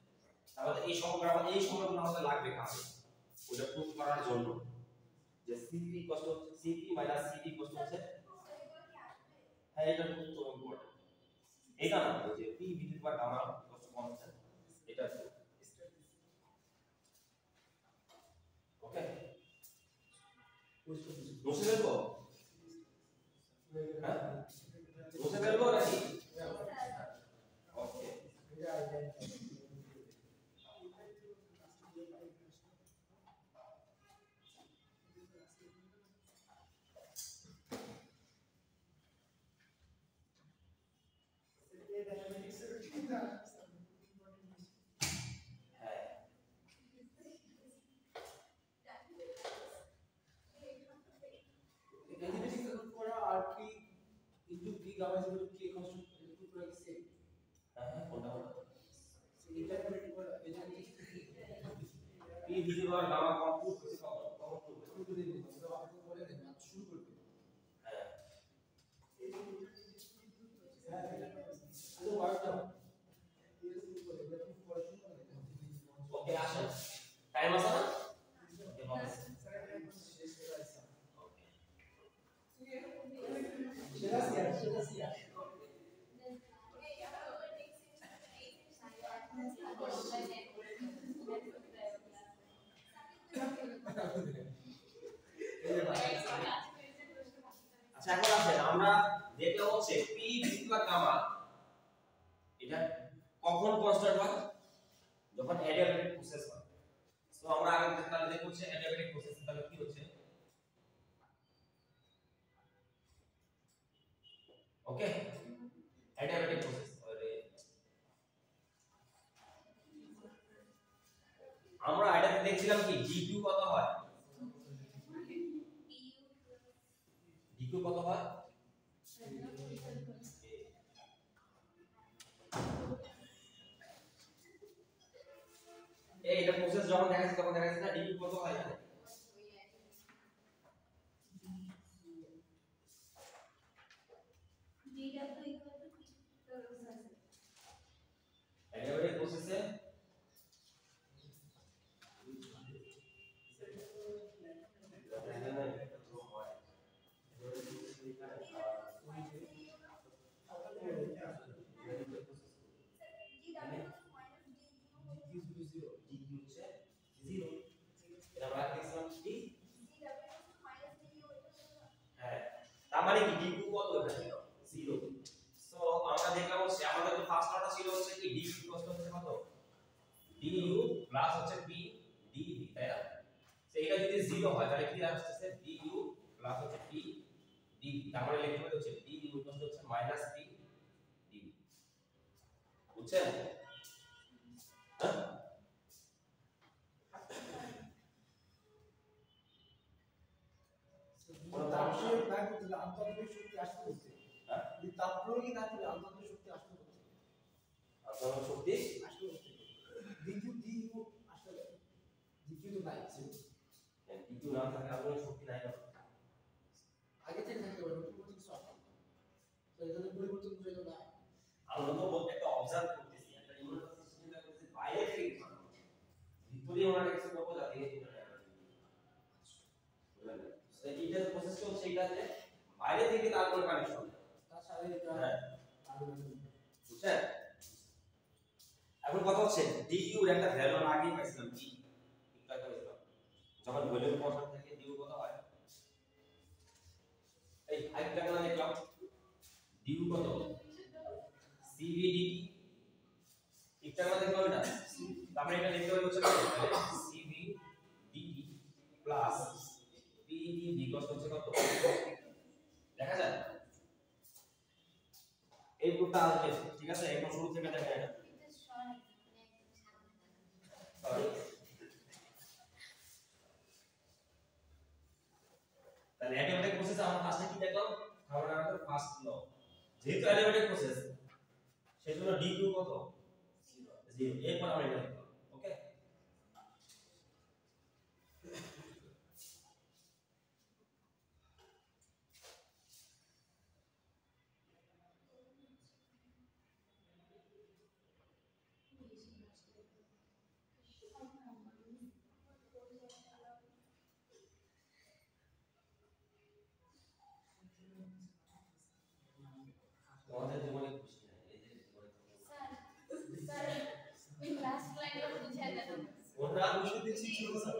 তাহলে এই সময়গুলো আমাদের লাগবে কাজে ওটা প্রুফ করার জন্য যে CP equals to CP minus CB equals to হচ্ছে হ্যাঁ এটা খুব ইম্পর্টেন্ট এটা না যে P বিধি পাওয়ার gamma equals to কনস্ট্যান্ট এটা ওকে মুছে ফেলবো হ্যাঁ মুছে ফেলবো নাকি ওকে gamma is equal to k constant equal to like same. কোনটা So এটা করে এটা P বিধি পাওয়ার gamma কম্পিউট হচ্ছে কমন শুরু করে দিন তো আপনি বলে দেন শুরু করতে হ্যাঁ হ্যাঁ এটা ওয়ার্কটা এই শুরু করে এটা খুব পড়াশোনা করে ওকে আসেন টাইম আছে না ওকে হবে আচ্ছা এখন আসেন আমরা যেটা হচ্ছে P বিধি পাওয়ার gamma এটা কখন কনস্ট্যান্ট হয় যখন অ্যাডিয়াবেটিক প্রসেস হয় সো আমরা আগে তাহলে দেখব হচ্ছে অ্যাডিয়াবেটিক প্রসেস তাহলে কি হচ্ছে ওকে অ্যাডিয়াবেটিক প্রসেস আমরা এটাতে দেখছিলাম কি dq কত হয় dq কত হয় এই এটা প্রসেস যখন দেখাচ্ছি তখন দেখাচ্ছি না dq কত হয় জানেন অ্যাডিয়াবেটিক প্রসেসে তার মানে কি dq কত এখানে 0 সো আমরা দেখলাম হচ্ছে প্লাস হচ্ছে p dv, তাই না? তো এটা যদি 0 হয় তাহলে কি আসছে du প্লাস হচ্ছে p dv, তার মানে লিখতে হবে হচ্ছে du ইকুয়াল টু হচ্ছে মাইনাস p dv। বুঝছেন? হ্যাঁ তাপশীল না করতে আন্তর্জাতিক শক্তি আসতে হচ্ছে। হ্যাঁ এই তাপ প্রয়োগই না করলে আন্তর্জাতিক শক্তি আসতে হচ্ছে। আপনার শক্তি আসতে হচ্ছে। ডিকিউ আসলে ডিকিউ তো নাই ছিল। ডিকিউ না থাকলে আপনার শক্তি নাই না। আগে থেকে থাকতে পারে নতুন কিছু আসবে। তো এখানে পরিবর্তন হয়ে না। আমরা তো বলতে একটা অবজার্ভ করতেছি, একটা ইউনিভার্সাল সিস্টেমটা করতেছি বাইরে থেকে কিছু না। ভিতরে আমরা কিছু করব যাতে এইটার প্রসেসটা হচ্ছে এটা যে বাইরে থেকে তারপরে কানেকশন। তার সাথে এটা বুঝছেন? এখন কথা হচ্ছে du এর একটা ভ্যালু আমরা আগেই পাইছিলাম কি এটা করেছিলাম যখন ভলিউম কনস্ট্যান্ট থাকে du কত হয়, এই আরেকটা কেন দেখলাম du কত cv dt, একটা কেন দেখলাম এটা তারপরে এটা লিখতে হবে হচ্ছে cv dt plus p dv হচ্ছে কত দেখা যায় এই পুরোটা আসবে, ঠিক আছে? একদম শুরু থেকে দেখা এটা তাহলে অ্যাডিয়াবেটিক প্রসেস আমরা ফার্স্টে কি দেখলাম, আমরা ফার্স্ট ল যেহেতু অ্যাডিয়াবেটিক প্রসেস সেজন্য dq কত 0, এরপর আমরা এটা লিখলাম। ওকে তোমাদের জীবনে খুশি নাই এই যে জীবনে স্যার ওই ক্লাস লাইনটা বুঝায় দেন ওটা খুশি দিচ্ছি ছিল স্যার।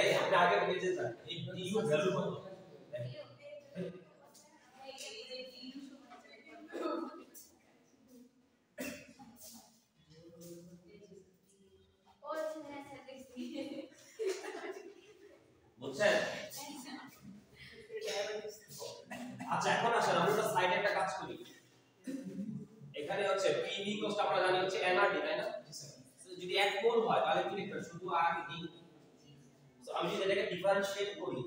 এই আপনি আগে বুঝে যান এই du ভ্যালু কত বুঝছেন? আচ্ছা এখন আসেন আমরা সাইডে একটা কাজ করি, এখানে হচ্ছে pv কষ্ট আমরা জানি হচ্ছে nrd, তাই না? যদি এক মোল হয় তাহলে কি লিখতে হবে শুধু আর d। সো আমি যদি এটাকে ডিফারেনশিয়েট করি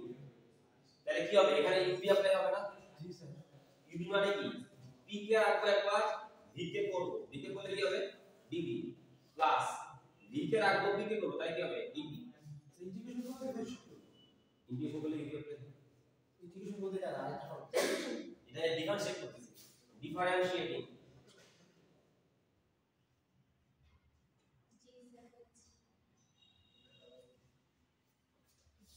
তাহলে কি হবে, এখানে uv অ্যাপ্লাই হবে না? জি স্যার। uv মানে কি p কে রাখবো একবার v কে করব, v কে করলে কি হবে dv প্লাস v কে রাখবো p কে করব তাই কি হবে dv। ইন্টিগ্রেশন করতে বেশ ইন্টিগ্রেশন করলে কি হবে, ইন্টিগ্রেশন করতে গেলে আরেকটা হবে। এটা ডিফারেনশিয়েট করতেছি, ডিফারেনশিয়েটিং।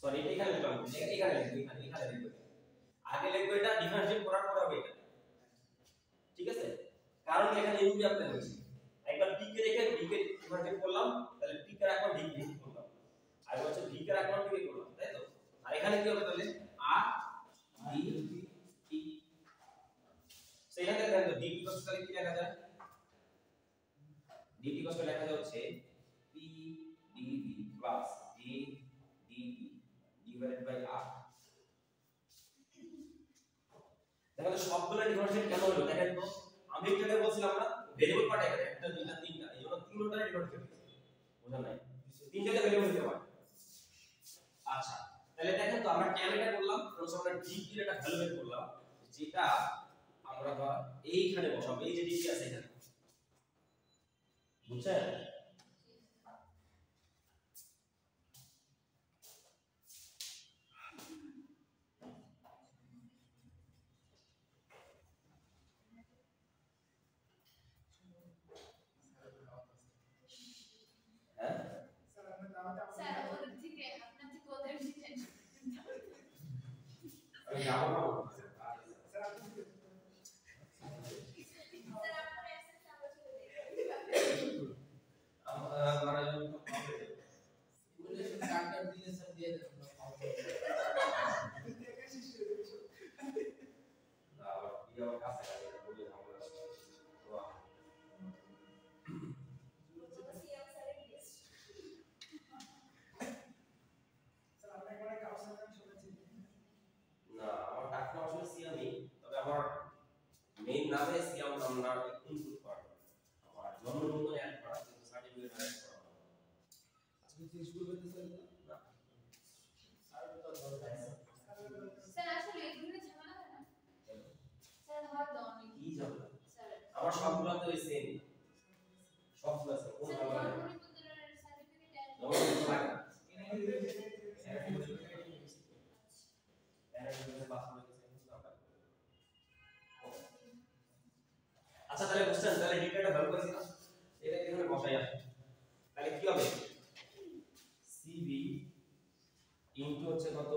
সরি এটা এখানে লিখলাম, এখানে লিখবো, এখানে লিখবো, আগে লিখবো এটা ডিফারেনশিয়েট করার পর হবে এটা, ঠিক আছে? কারণ এখানে ইউ বি অ্যাপ্লাই হয়েছে, একবার p কে রেখে v কে ডিফারেনশিয়েট করলাম তাহলে p কে রাখলাম d কে করলাম, আর হচ্ছে v কে রাখলাম d কে করলাম, তাই তো? আর এখানে কি হবে তাহলে r d t, সেখানে দেখেন তো dt কষ্ট তাহলে কি লেখা যায়, dt কষ্ট লেখা যায় হচ্ছে p dv plus d dt divided by r। দেখেন তো সবগুলো ডিফারেনশিয়েট কেন হলো দেখেন তো, আমি এখানে বলছিলাম না ভেরিয়েবল পার্ট এখানে একটা দুইটা তিনটা, এই জন্য তিনটা ডিফারেনশিয়েট বুঝা নাই, তিনটাতে ভেরিয়েবল হতে পারে। আচ্ছা তাহলে দেখেন তো আমরা tan এটা করলাম প্লাস আমরা dt এর একটা ভ্যালু বের করলাম যেটা আমরা ধর এইখানে বসাবো, এই যে dt আছে এখানে, বুঝছেন? হ্যাঁ স্যার আপনার দাওয়াতে স্যার ওদের থেকে আপনার থেকে ওদের দিকে আমি যাবো না স্যার আপনি স্যার আপনার অ্যাক্সেস নাম্বার ছিল আমার জন্য সিমুলেশন কার্ডটা দিলে স্যার দিয়ে দেন দেখে শেষ করে দিয়েছো। আবার কি আমার কাছে বলে আমরা সিএম আমরা ইনপুট করা আর জন্মনিবন্ধন অ্যাড করা কিন্তু সার্টিফিকেট অ্যাড করা না। আজকে কি স্কুল করতে স্যার না আর তো দরকার আছে স্যার আসলে এগুলো ঝামেলা হয় না স্যার হয় তো অনেক কি জানো স্যার আমার সবগুলো তো সেম সবগুলো আছে কোন স্যার ভালো লাগে জন্মনিবন্ধনের সার্টিফিকেট অ্যাড জন্মনিবন্ধন লাগে না আচ্ছা তাহলে বুঝছেন তাহলে ডিটাটা ভালো করেছি না এটা কিভাবে বসাই আসে তাহলে কি হবে সিবি ইনটু হচ্ছে কত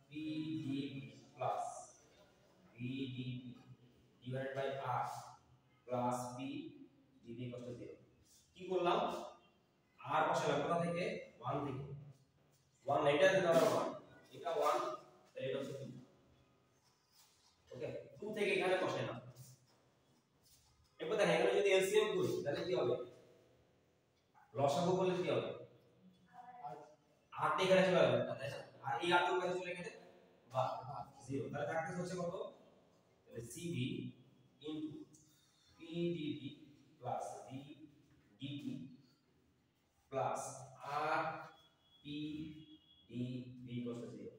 PDV plus VDV divided by আর প্লাস পি ডিবি কত 0 কি করলাম আর বসালাম কোথা থেকে 1 থেকে 1 এটা দিতে পারো 1 এটা 1 তাহলে এটা হচ্ছে 2 ওকে 2 থেকে এখানে বসাইলাম এবার দেখেন এখানে যদি এলসিএম করি তাহলে কি হবে লসাগু করলে কি হবে 8 এখানে চলে যাবে তাই না আর এই 8 এর কাছে চলে গেলে বা 0 তাহলে থাকতেছে হচ্ছে কত তাহলে CB into PDD plus VDD plus আর পিডিবি কত 0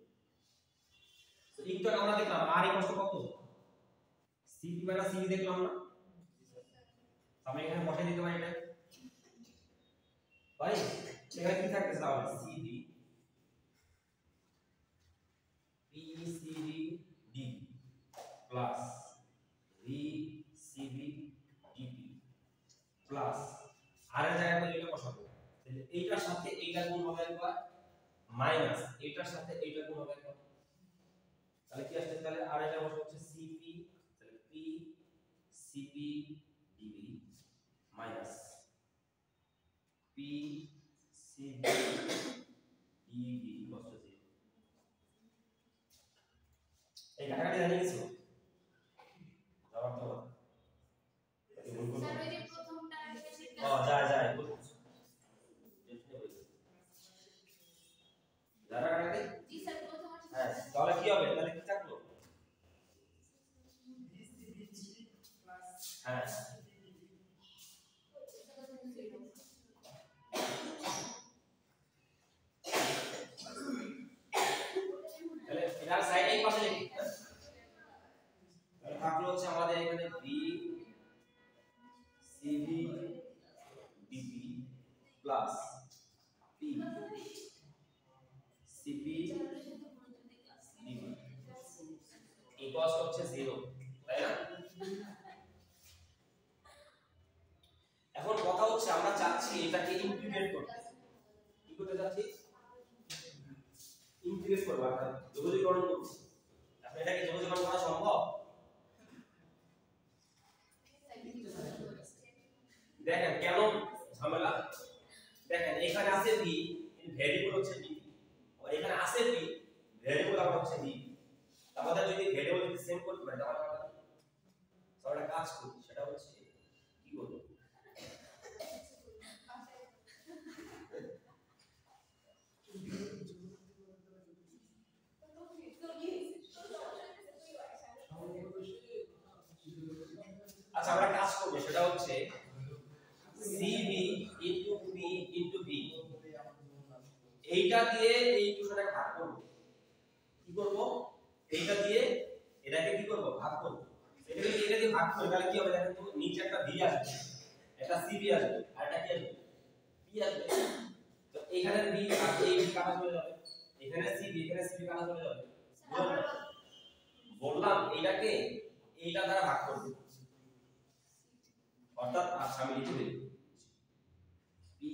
তো একটু আমরা দেখলাম আর কত কত সিবি মাইনাস সিবি দেখলাম না আমরা এখানে বসাই দিতে পারি এটা পারি এখানে কি থাকতেছে তাহলে CB PCB DB plus VCB DB plus আর এর জায়গায় আমরা এটা বসাবো তাহলে এইটার সাথে এইটা গুণ হবে একবার মাইনাস এইটার সাথে এইটা গুণ হবে একবার তাহলে কি আসছে তাহলে আর এটা বসাবো হচ্ছে সিপি তাহলে P CP DB minus P CB DB কত 0 এই কাটাকাটি জানি কিছু জবাব দাও স্যার ওই যে প্রথমটা আছে সেটা যায় যায় যারা কাটাকাটি জি স্যার প্রথম আছে হ্যাঁ তাহলে কি হবে তাহলে কি থাকলো হ্যাঁ তাহলে এটার সাইড এই পাশে লিখি তাহলে থাকলো হচ্ছে আমাদের এখানে V CV DV plus P CP DV equals হচ্ছে 0 তাই না এখন কথা হচ্ছে আমরা চাচ্ছি এটাকে ইন্টিগ্রেট করতে কি করতে চাচ্ছি ইন্টিগ্রেট করব অর্থাৎ যোগজীকরণ করব এখন এটাকে যোগজীকরণ করা সম্ভব দেখেন কেন ঝামেলা দেখেন এখানে আছে b ভেরিয়েবল হচ্ছে b আর এখানে আছে b ভেরিয়েবল আবার হচ্ছে b আমাদের যদি ভেরিয়েবল যদি সেম করতে পারি তাহলে আমরা সবটা কাজ করি সেটা হচ্ছে কি বলবো আচ্ছা আমরা কাজ করব সেটা হচ্ছে cb p v এইটা দিয়ে এই ইকুয়েশনটাকে ভাগ করব কি করব এইটা দিয়ে এটাকে কি করব ভাগ করব এটা দিয়ে ভাগ করব তাহলে কি হবে দেখেন তো নিচে একটা v আসবে একটা cb আসবে আর এটা কি আসবে p আসবে তো এখানে v আর এই v কাটা চলে যাবে এখানে cb কাটা চলে যাবে বললাম এটাকে এইটা দ্বারা ভাগ করব অর্থাৎ আচ্ছা আমি লিখে দেব পি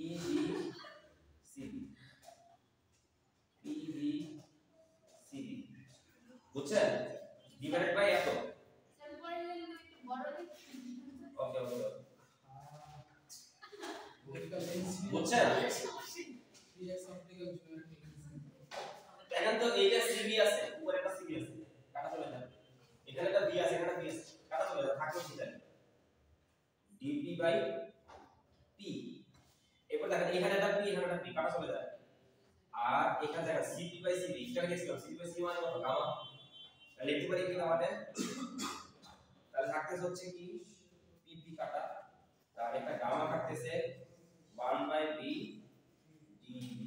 ভি সিবি বুঝছেন ডিভাইডেড বাই এত স্যার পরে একটু বড় লিখি ওকে ওকে vertical density বুঝছেন px optical geometry দেখেন তো এইটা সিবি আছে উপরে একটা সিবি আছে কাটা চলে যায় এখানে একটা বি আছে এখানে বি আছে কাটা চলে যায় থাকলো কি জানি ডিপি বাই পি এরপর দেখেন এখানে একটা পি এখানে একটা পি কাটা চলে যায় আর এখানে দেখেন সিপি বাই সিবি এটা লিখছিলাম সিপি বাই সিবি মানে কত গামা তাহলে লিখতে পারি কি গামাতে তাহলে থাকতেছে হচ্ছে কি পিপি কাটা, তার একটা গামা থাকতেছে 1/b dv।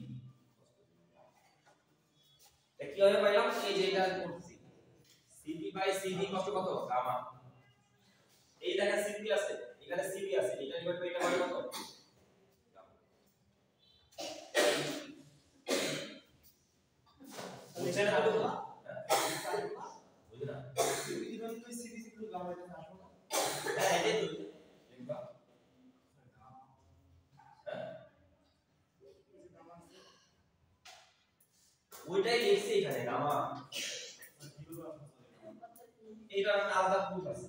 এটা কি হবে পাইলাম, এই যে এটা করতেছি cp/cv কত কত গামা। এই দেখেন cp আছে, এখানে cv আছে, এটা ডিভাইড বাই এটা মানে কত বুঝছেন না? বুঝলেন না? ইভেন তো সিরিজ গুলো গামা এটা আসবে না। হ্যাঁ এটাই তো লিখবা। হ্যাঁ ওইটাই লিখছি এখানে গামা, এটা আলাদা প্রুফ আছে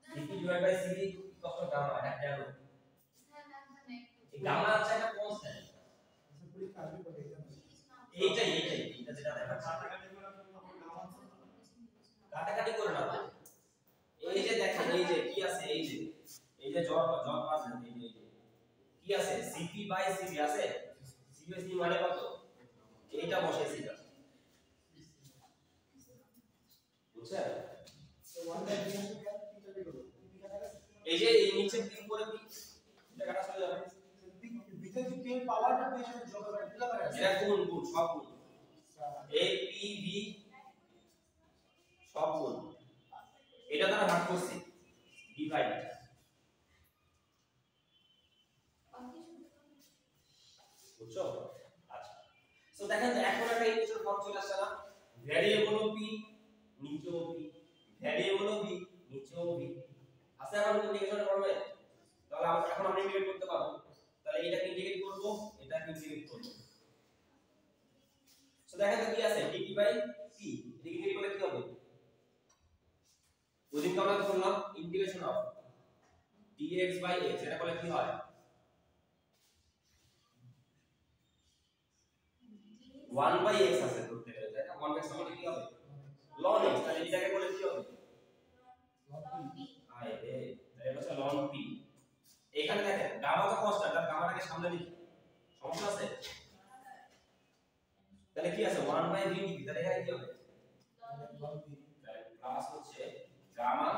cp ডিভাইড বাই cv কত গামা, এটা কেন এই গামা আছে একটা কনস্ট্যান্ট, পুরো কাজই করে এটা এইটাই এটা যেটা দেখাচ্ছি কাটাকাটি করে না। এই যে দেখেন এই যে কি আছে, এই যে জব পাস এই যে কি আছে cp/cv আছে, cp/cv মানে কত, এইটা বসাইছি এটা, বুঝছেন? তো 1/b আসবে এটা বের করব পিপি কাটা আছে এই যে এই নিচে পি উপরে পি, এটা কাটা চলে যাবে, ভিতরে যে পেন পাওয়ারটা পেয়ে সেটা যোগ করে দিতে পারে এটা গুণ সব গুণ a p v সব গুণ, এটা দ্বারা ভাগ করছি ডিভাইড, বুঝছো? আচ্ছা সো দেখেন তো এখন একটা ইকুয়েশন ফর্ম চলে আসছে না, ভ্যারিয়েবল ও p নিচেও p, ভ্যারিয়েবল ও v নিচেও v আছে, এখন ইন্টিগ্রেশন ফর্মে, তাহলে এখন আমরা ইন্টিগ্রেট করতে পারবো, তাহলে এটাকে ইন্টিগ্রেট করব, এটাকে ইন্টিগ্রেট করব। সো দেখেন তো কি আছে dt/p, ইন্টিগ্রেট করলে কি হবে, ওদিন তো আমরা করলাম ইন্টিগ্রেশন অফ dx/x, এটা করলে কি হয় 1/x আছে ধরতে গেলে, তাই না? 1/x মানে কি হবে ln x, তাহলে এটাকে বলে কি হবে আই রে, তাহলে এটা হচ্ছে ln p। এখানে দেখেন গামা তো কনস্ট্যান্ট, আর গামাটাকে সামনে লিখি, সমস্যা আছে? তাহলে কি আছে 1/v dv, তাহলে এখানে কি হবে প্লাস হচ্ছে গামা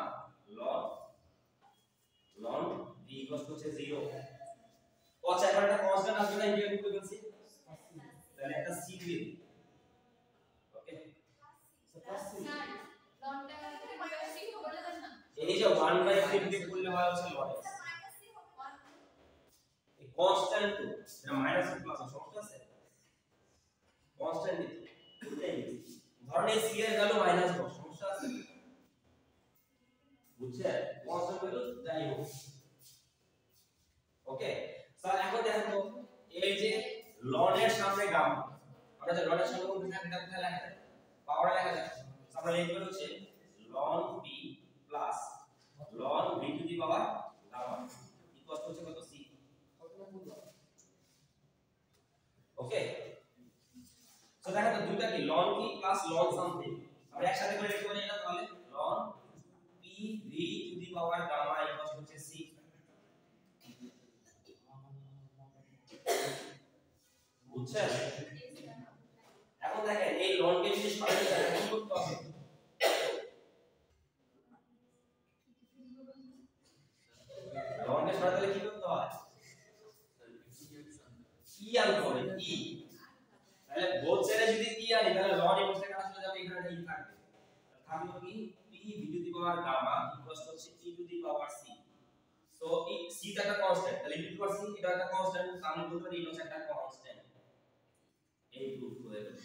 ln v হচ্ছে 0। কত এখন একটা কনস্ট্যান্ট আসবে না, ইন্টিগ্রেট করে ফেলছি, তাহলে একটা c দিয়ে দিই, ওকে? এই যে 1/v ইন্টিগ্রেট করলে হয় হচ্ছে ln x, এই কনস্ট্যান্ট তো এটা মাইনাস প্লাস সমস্যা আছে, কনস্ট্যান্ট দিতে এটাই দিচ্ছি, ধরেন এই c এর ভ্যালু -10, সমস্যা আছে? বুঝছেন? কনস্ট্যান্ট ভ্যালু যাই হোক, ওকে? স্যার এখন দেখেন তো এই যে ln এর সামনে গামা, আমরা যে ln এর সামনে কোন থাকে এটা কোথায় লেখা যায়, পাওয়ারে লেখা যায়, আমরা লিখব হচ্ছে ln p plus ln v to the power gamma equal হচ্ছে কত c, ওকে? সো দেখেন তো দুইটা কি ln p plus ln something, আমরা একসাথে করে লিখতে পারি এটা, তাহলে ln p v to the power gamma equal হচ্ছে c। বুঝছেন? এখন দেখেন এই ln কে যদি সরাতে চাই কি করতে হবে, ln কে সরাতে কি করতে হয়, e আনতে হবে, e, তাহলে বোথ সাইডে যদি e আনি তাহলে ln এর মধ্যে কাটা চলে যাবে, এখানে e থাকবে, থাকলো কি p v to the power gamma equal হচ্ছে e to the power c। So এই c টা একটা কনস্ট্যান্ট, তাহলে e to the power c এটা একটা কনস্ট্যান্ট, আমি বলতে পারি এটা হচ্ছে একটা কনস্ট্যান্ট, এই প্রুফ হয়ে গেল।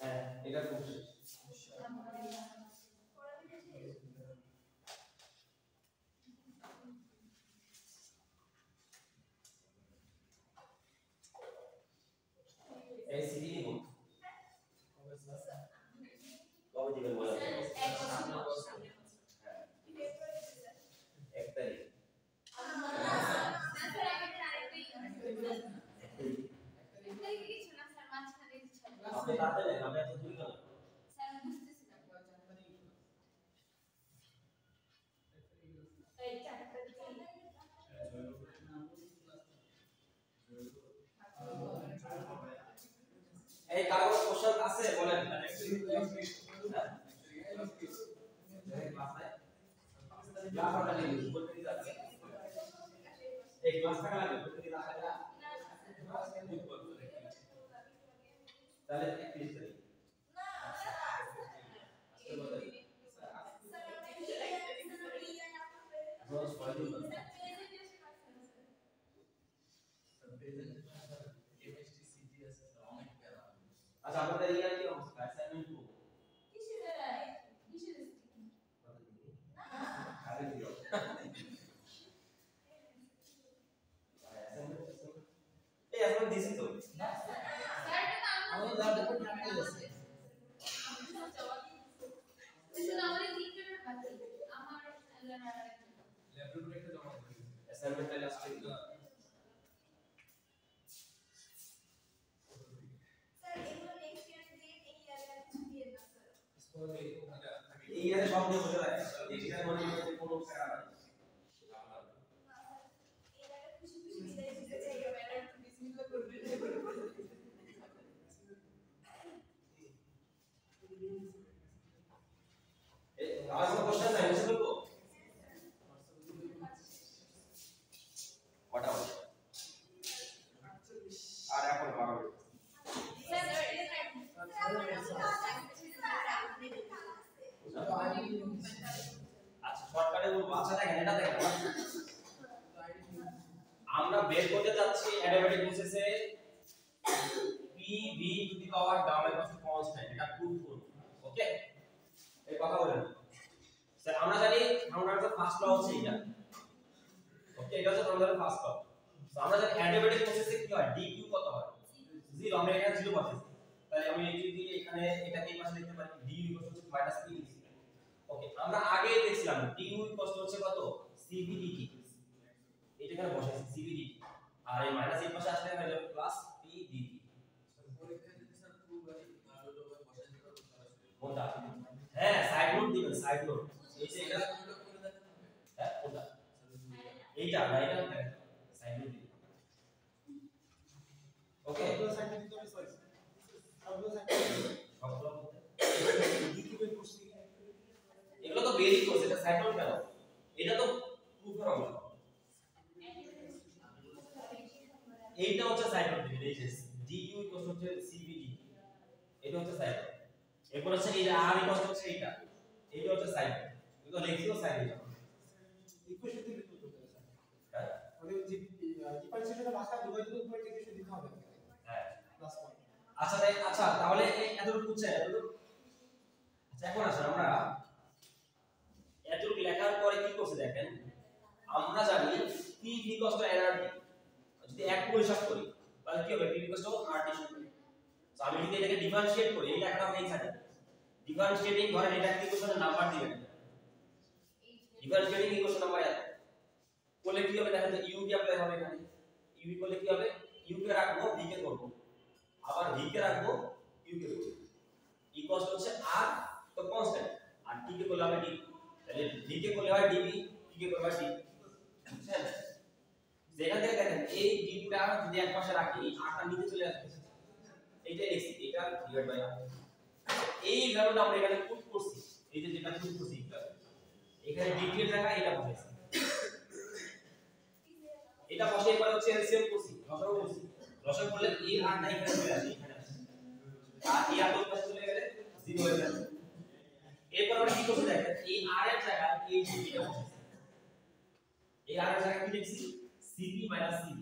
হ্যাঁ এটা খুব শেষ। এই সিডি নিব কবে দিবেন বলেন, এক তারিখ, আপনি তাতে নেন, আমি এত দূরে গেলাম, এই কারো কোশ্চেন আছে বলেন एक क्लास का लगे তাহলে এক ক্লিক করি रोज फाइल अच्छा আপনাদের ইয়ার কি অবস্থা অ্যাসাইনমেন্ট কো আরে দিও এই এখন দিছি তো আমাদের ল্যাব রিপোর্ট নামতে আছে অ্যাসাইনমেন্টটা লাস্ট এই ইয়ারে সব দিয়ে বোঝা যায় এটার মধ্যে কোনো প্যারা নাই आज का क्वेश्चन है इसमें को व्हाट आवर আর এখন 12 আচ্ছা শর্টকাটে বলবো আচ্ছা দেখেন এটা দেখেন আমরা বের করতে যাচ্ছি অ্যাডিয়াবেটিক প্রসেসে pv to the power gamma equal to constant এটা প্রুফ ওকে এই কথা বলেন স্যার আমরা জানি থার্মোডাইনামিক্সের ফার্স্ট ল হচ্ছে এটা ওকে এটা হচ্ছে থার্মোডাইনামিক্সের ফার্স্ট ল তো আমরা জানি অ্যাডিয়াবেটিক প্রসেসে কি হয় dq কত হয় 0 আমরা এখানে 0 পাচ্ছি তাহলে আমি এই যদি এখানে এটাকে এই পাশে লিখতে পারি du - p ওকে আমরা আগে দেখছিলাম du হচ্ছে কত cv dt এটা এখানে বসাইছি cv dt আর এই মাইনাস এই পাশে আসলে হয়ে যাবে প্লাস p dt কোনটা হ্যাঁ সাইড নোট দিবেন সাইড নোট এই যে এটা হ্যাঁ কোনটা এইটা না এটা দেখেন সাইড নোট দিবেন ওকে সবগুলো সাইড দিতে হবে সরি সবগুলো সাইড সবগুলো ডিকিউবে করছি এগুলো তো বেরিং করছে এটা সাইড নোট কেন এটা তো প্রুফের অংশ এইটা হচ্ছে সাইড নোট দিবেন এই যে du হচ্ছে cvd এটা হচ্ছে সাইড নোট এরপর হচ্ছে এই যে r হচ্ছে এইটা এইটা হচ্ছে সাইড এগুলো লিখছিও সাইড এটা ইকুয়েশন দিয়ে লিখতে হবে হ্যাঁ ওদের যে ডিফারেন্সিয়েশনের ভাষা ডিভাইডের উপরে ইকুয়েশন দিতে হবে হ্যাঁ প্লাস পয়েন্ট আচ্ছা আচ্ছা তাহলে এই এতটুকু বুঝছেন এতটুকু আচ্ছা এখন আসেন আমরা এতটুকু লেখার পরে কি করছে দেখেন আমরা জানি p ইকুয়াল টু nRT যদি এক পরিষ্কার করি তাহলে কি হবে p ইকুয়াল টু RT তো আমি যদি এটাকে ডিফারেনশিয়েট করি এই লেখাটা আমরা এইখানে ডিফারেনশিয়েটিং ধরেন এটা কি ইকুয়েশনের নাম্বার দিবেন ডিফারেনশিয়েটিং ইকুয়েশন নাম্বার এত করলে কি হবে দেখেন তো u কি অ্যাপ্লাই হবে এখানে u করলে কি হবে u কে রাখবো v কে করব আবার v কে রাখবো u কে করব ইকুয়াল হচ্ছে r তো কনস্ট্যান্ট আর t কে করলে হবে d তাহলে v কে করলে হয় dv t কে করলে হয় d বুঝছেন যেখান থেকে দেখেন এই d টা যদি এক পাশে রাখি r টা নিচে চলে আসবে এইটাই লিখছি এটা ডিভাইড বাই r এই ভ্যালুটা আমরা এখানে পুট করছি এই যে যেটা পুট করছি এখানে dt এর জায়গায় এটা বসাইছি এটা বসে এবার হচ্ছে এলসিএম করছি লসাগু করছি লসাগু করলে এই r টা এখানে চলে আসে এখানে আর এই r এর পাশে চলে গেলে 0 হয়ে যাবে এরপর আমরা কি করছি দেখেন এই r এর জায়গায় এই dt টা বসাইছি এই r এর জায়গায় কি লিখছি cp cv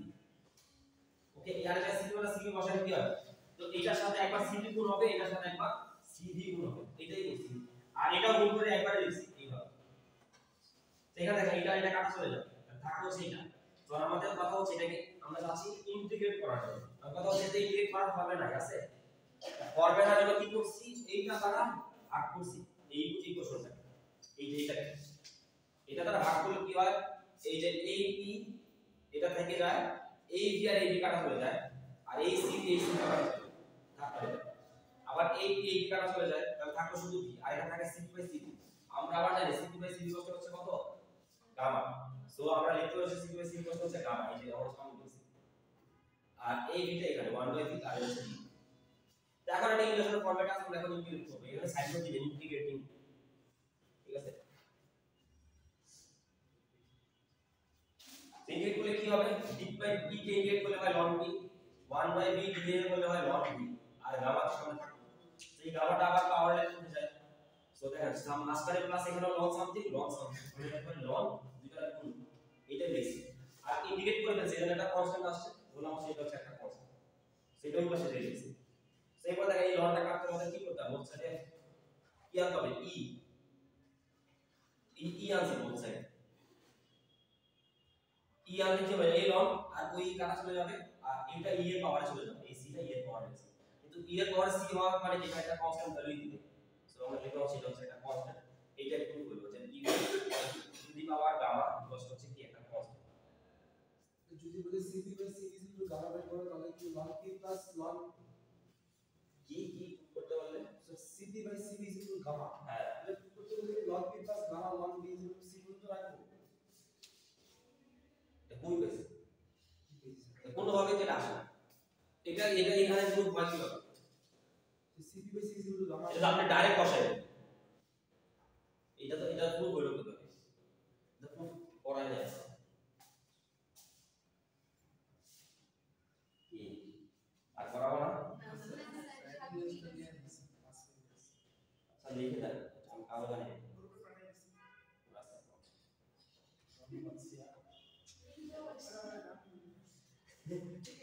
ওকে এই r এর জায়গায় cp cv বসালে কি হবে তো এটার সাথে একবার cv গুণ হবে এটার সাথে একবার cv গুণ হবে এটাই করছি আর এটা গুণ করে একবারে লিখছি এইভাবে সেখানে দেখেন এটা কাটা চলে যাবে থাকলো সেইটা তো আমাদের কথা হচ্ছে এটাকে আমরা চাচ্ছি ইন্টিগ্রেট করার জন্য আর কথা হচ্ছে যে ইন্টিগ্রেট করা হবে না আছে করবে না জন্য কি করছি এইটা দ্বারা ভাগ করছি এই ইকুয়েশনটা এইটাকে এটা দ্বারা ভাগ করলে কি হয় এই যে ab এটা থেকে যায় ab আর ab কাটা চলে যায় আর ac ac কাটা চলে যায় আবার ab ab কাটা চলে যায় তাহলে থাকলো শুধু b আর এখানে থাকে cp/cv আমরা আবার জানি cp/cv হচ্ছে কত গামা সো আমরা লিখতে পারি cp/cv হচ্ছে গামা এই যে আমরা সামনে বলছি আর এই বিটা এখানে 1/3 আর হচ্ছে b ফরম্যাটে ইন্টিগ্রেশন ফরম্যাট আছে আমরা এখন ইন্টিগ্রেট করব এখানে সাইড নোট দিবেন ইন্টিগ্রেটিং ঠিক আছে ইন্টিগ্রেট করলে কি হবে d বাই d কে ইন্টিগ্রেট করলে হয় ln b 1 বাই b ডিভাইড করলে হয় ln b আর গামা সামনে থাকবে এই গামাটা আবার পাওয়ার লাইন উঠে যায় সো দেখেন সাম মাস্টারে প্লাস এখানে ln সামথিং মানে দেখবেন ln দুইটা গুণ এটা বেশি আর ইন্ডিকেট করে ফেলছে এখানে একটা কনস্ট্যান্ট আসছে বললাম সেটা হচ্ছে একটা কনস্ট্যান্ট সেটা ওই পাশে দিয়ে দিয়েছি সেই পরে দেখেন এই লনটা কাটতে আমাদের কি করতে হবে বোথ সাইডে কি আনতে হবে ই আনছে বোথ সাইডে ই আনতে কি হবে এই লন আর ওই কাটা চলে যাবে আর এটা ই এর পাওয়ারে চলে যাবে এই সিটা ই এর পাওয়ারে আছে কিন্তু ই এর পাওয়ার সি হওয়ার মানে এটা একটা কনস্ট্যান্ট ভ্যালু দিবে সো আমরা লিখলাম সেটা হচ্ছে একটা কনস্ট্যান্ট এইটা একটু বলবো যে E to the power gamma equal হচ্ছে কি একটা কনস্ট্যান্ট যদি বলি cp by cv is equal to gamma by করো তাহলে কি ln p plus ln কি করতে বললে so cp by cv is equal to gamma হ্যাঁ তাহলে করতে বলি ln p plus gamma ln b is equal to c পর্যন্ত রাখবো এটা কই পেয়েছে কোন ভাবে যেটা আসে না এটা এখানে পুরো ভয় কি হবে cp by cv is equal to gamma এটা আপনি ডাইরেক্ট বসাইবেন এটা পুরো বইটা করতে হবে দেখুন পড়াই না কি আর করাবো না আচ্ছা লিখে দেন আমি কাগজ আনি Gracias.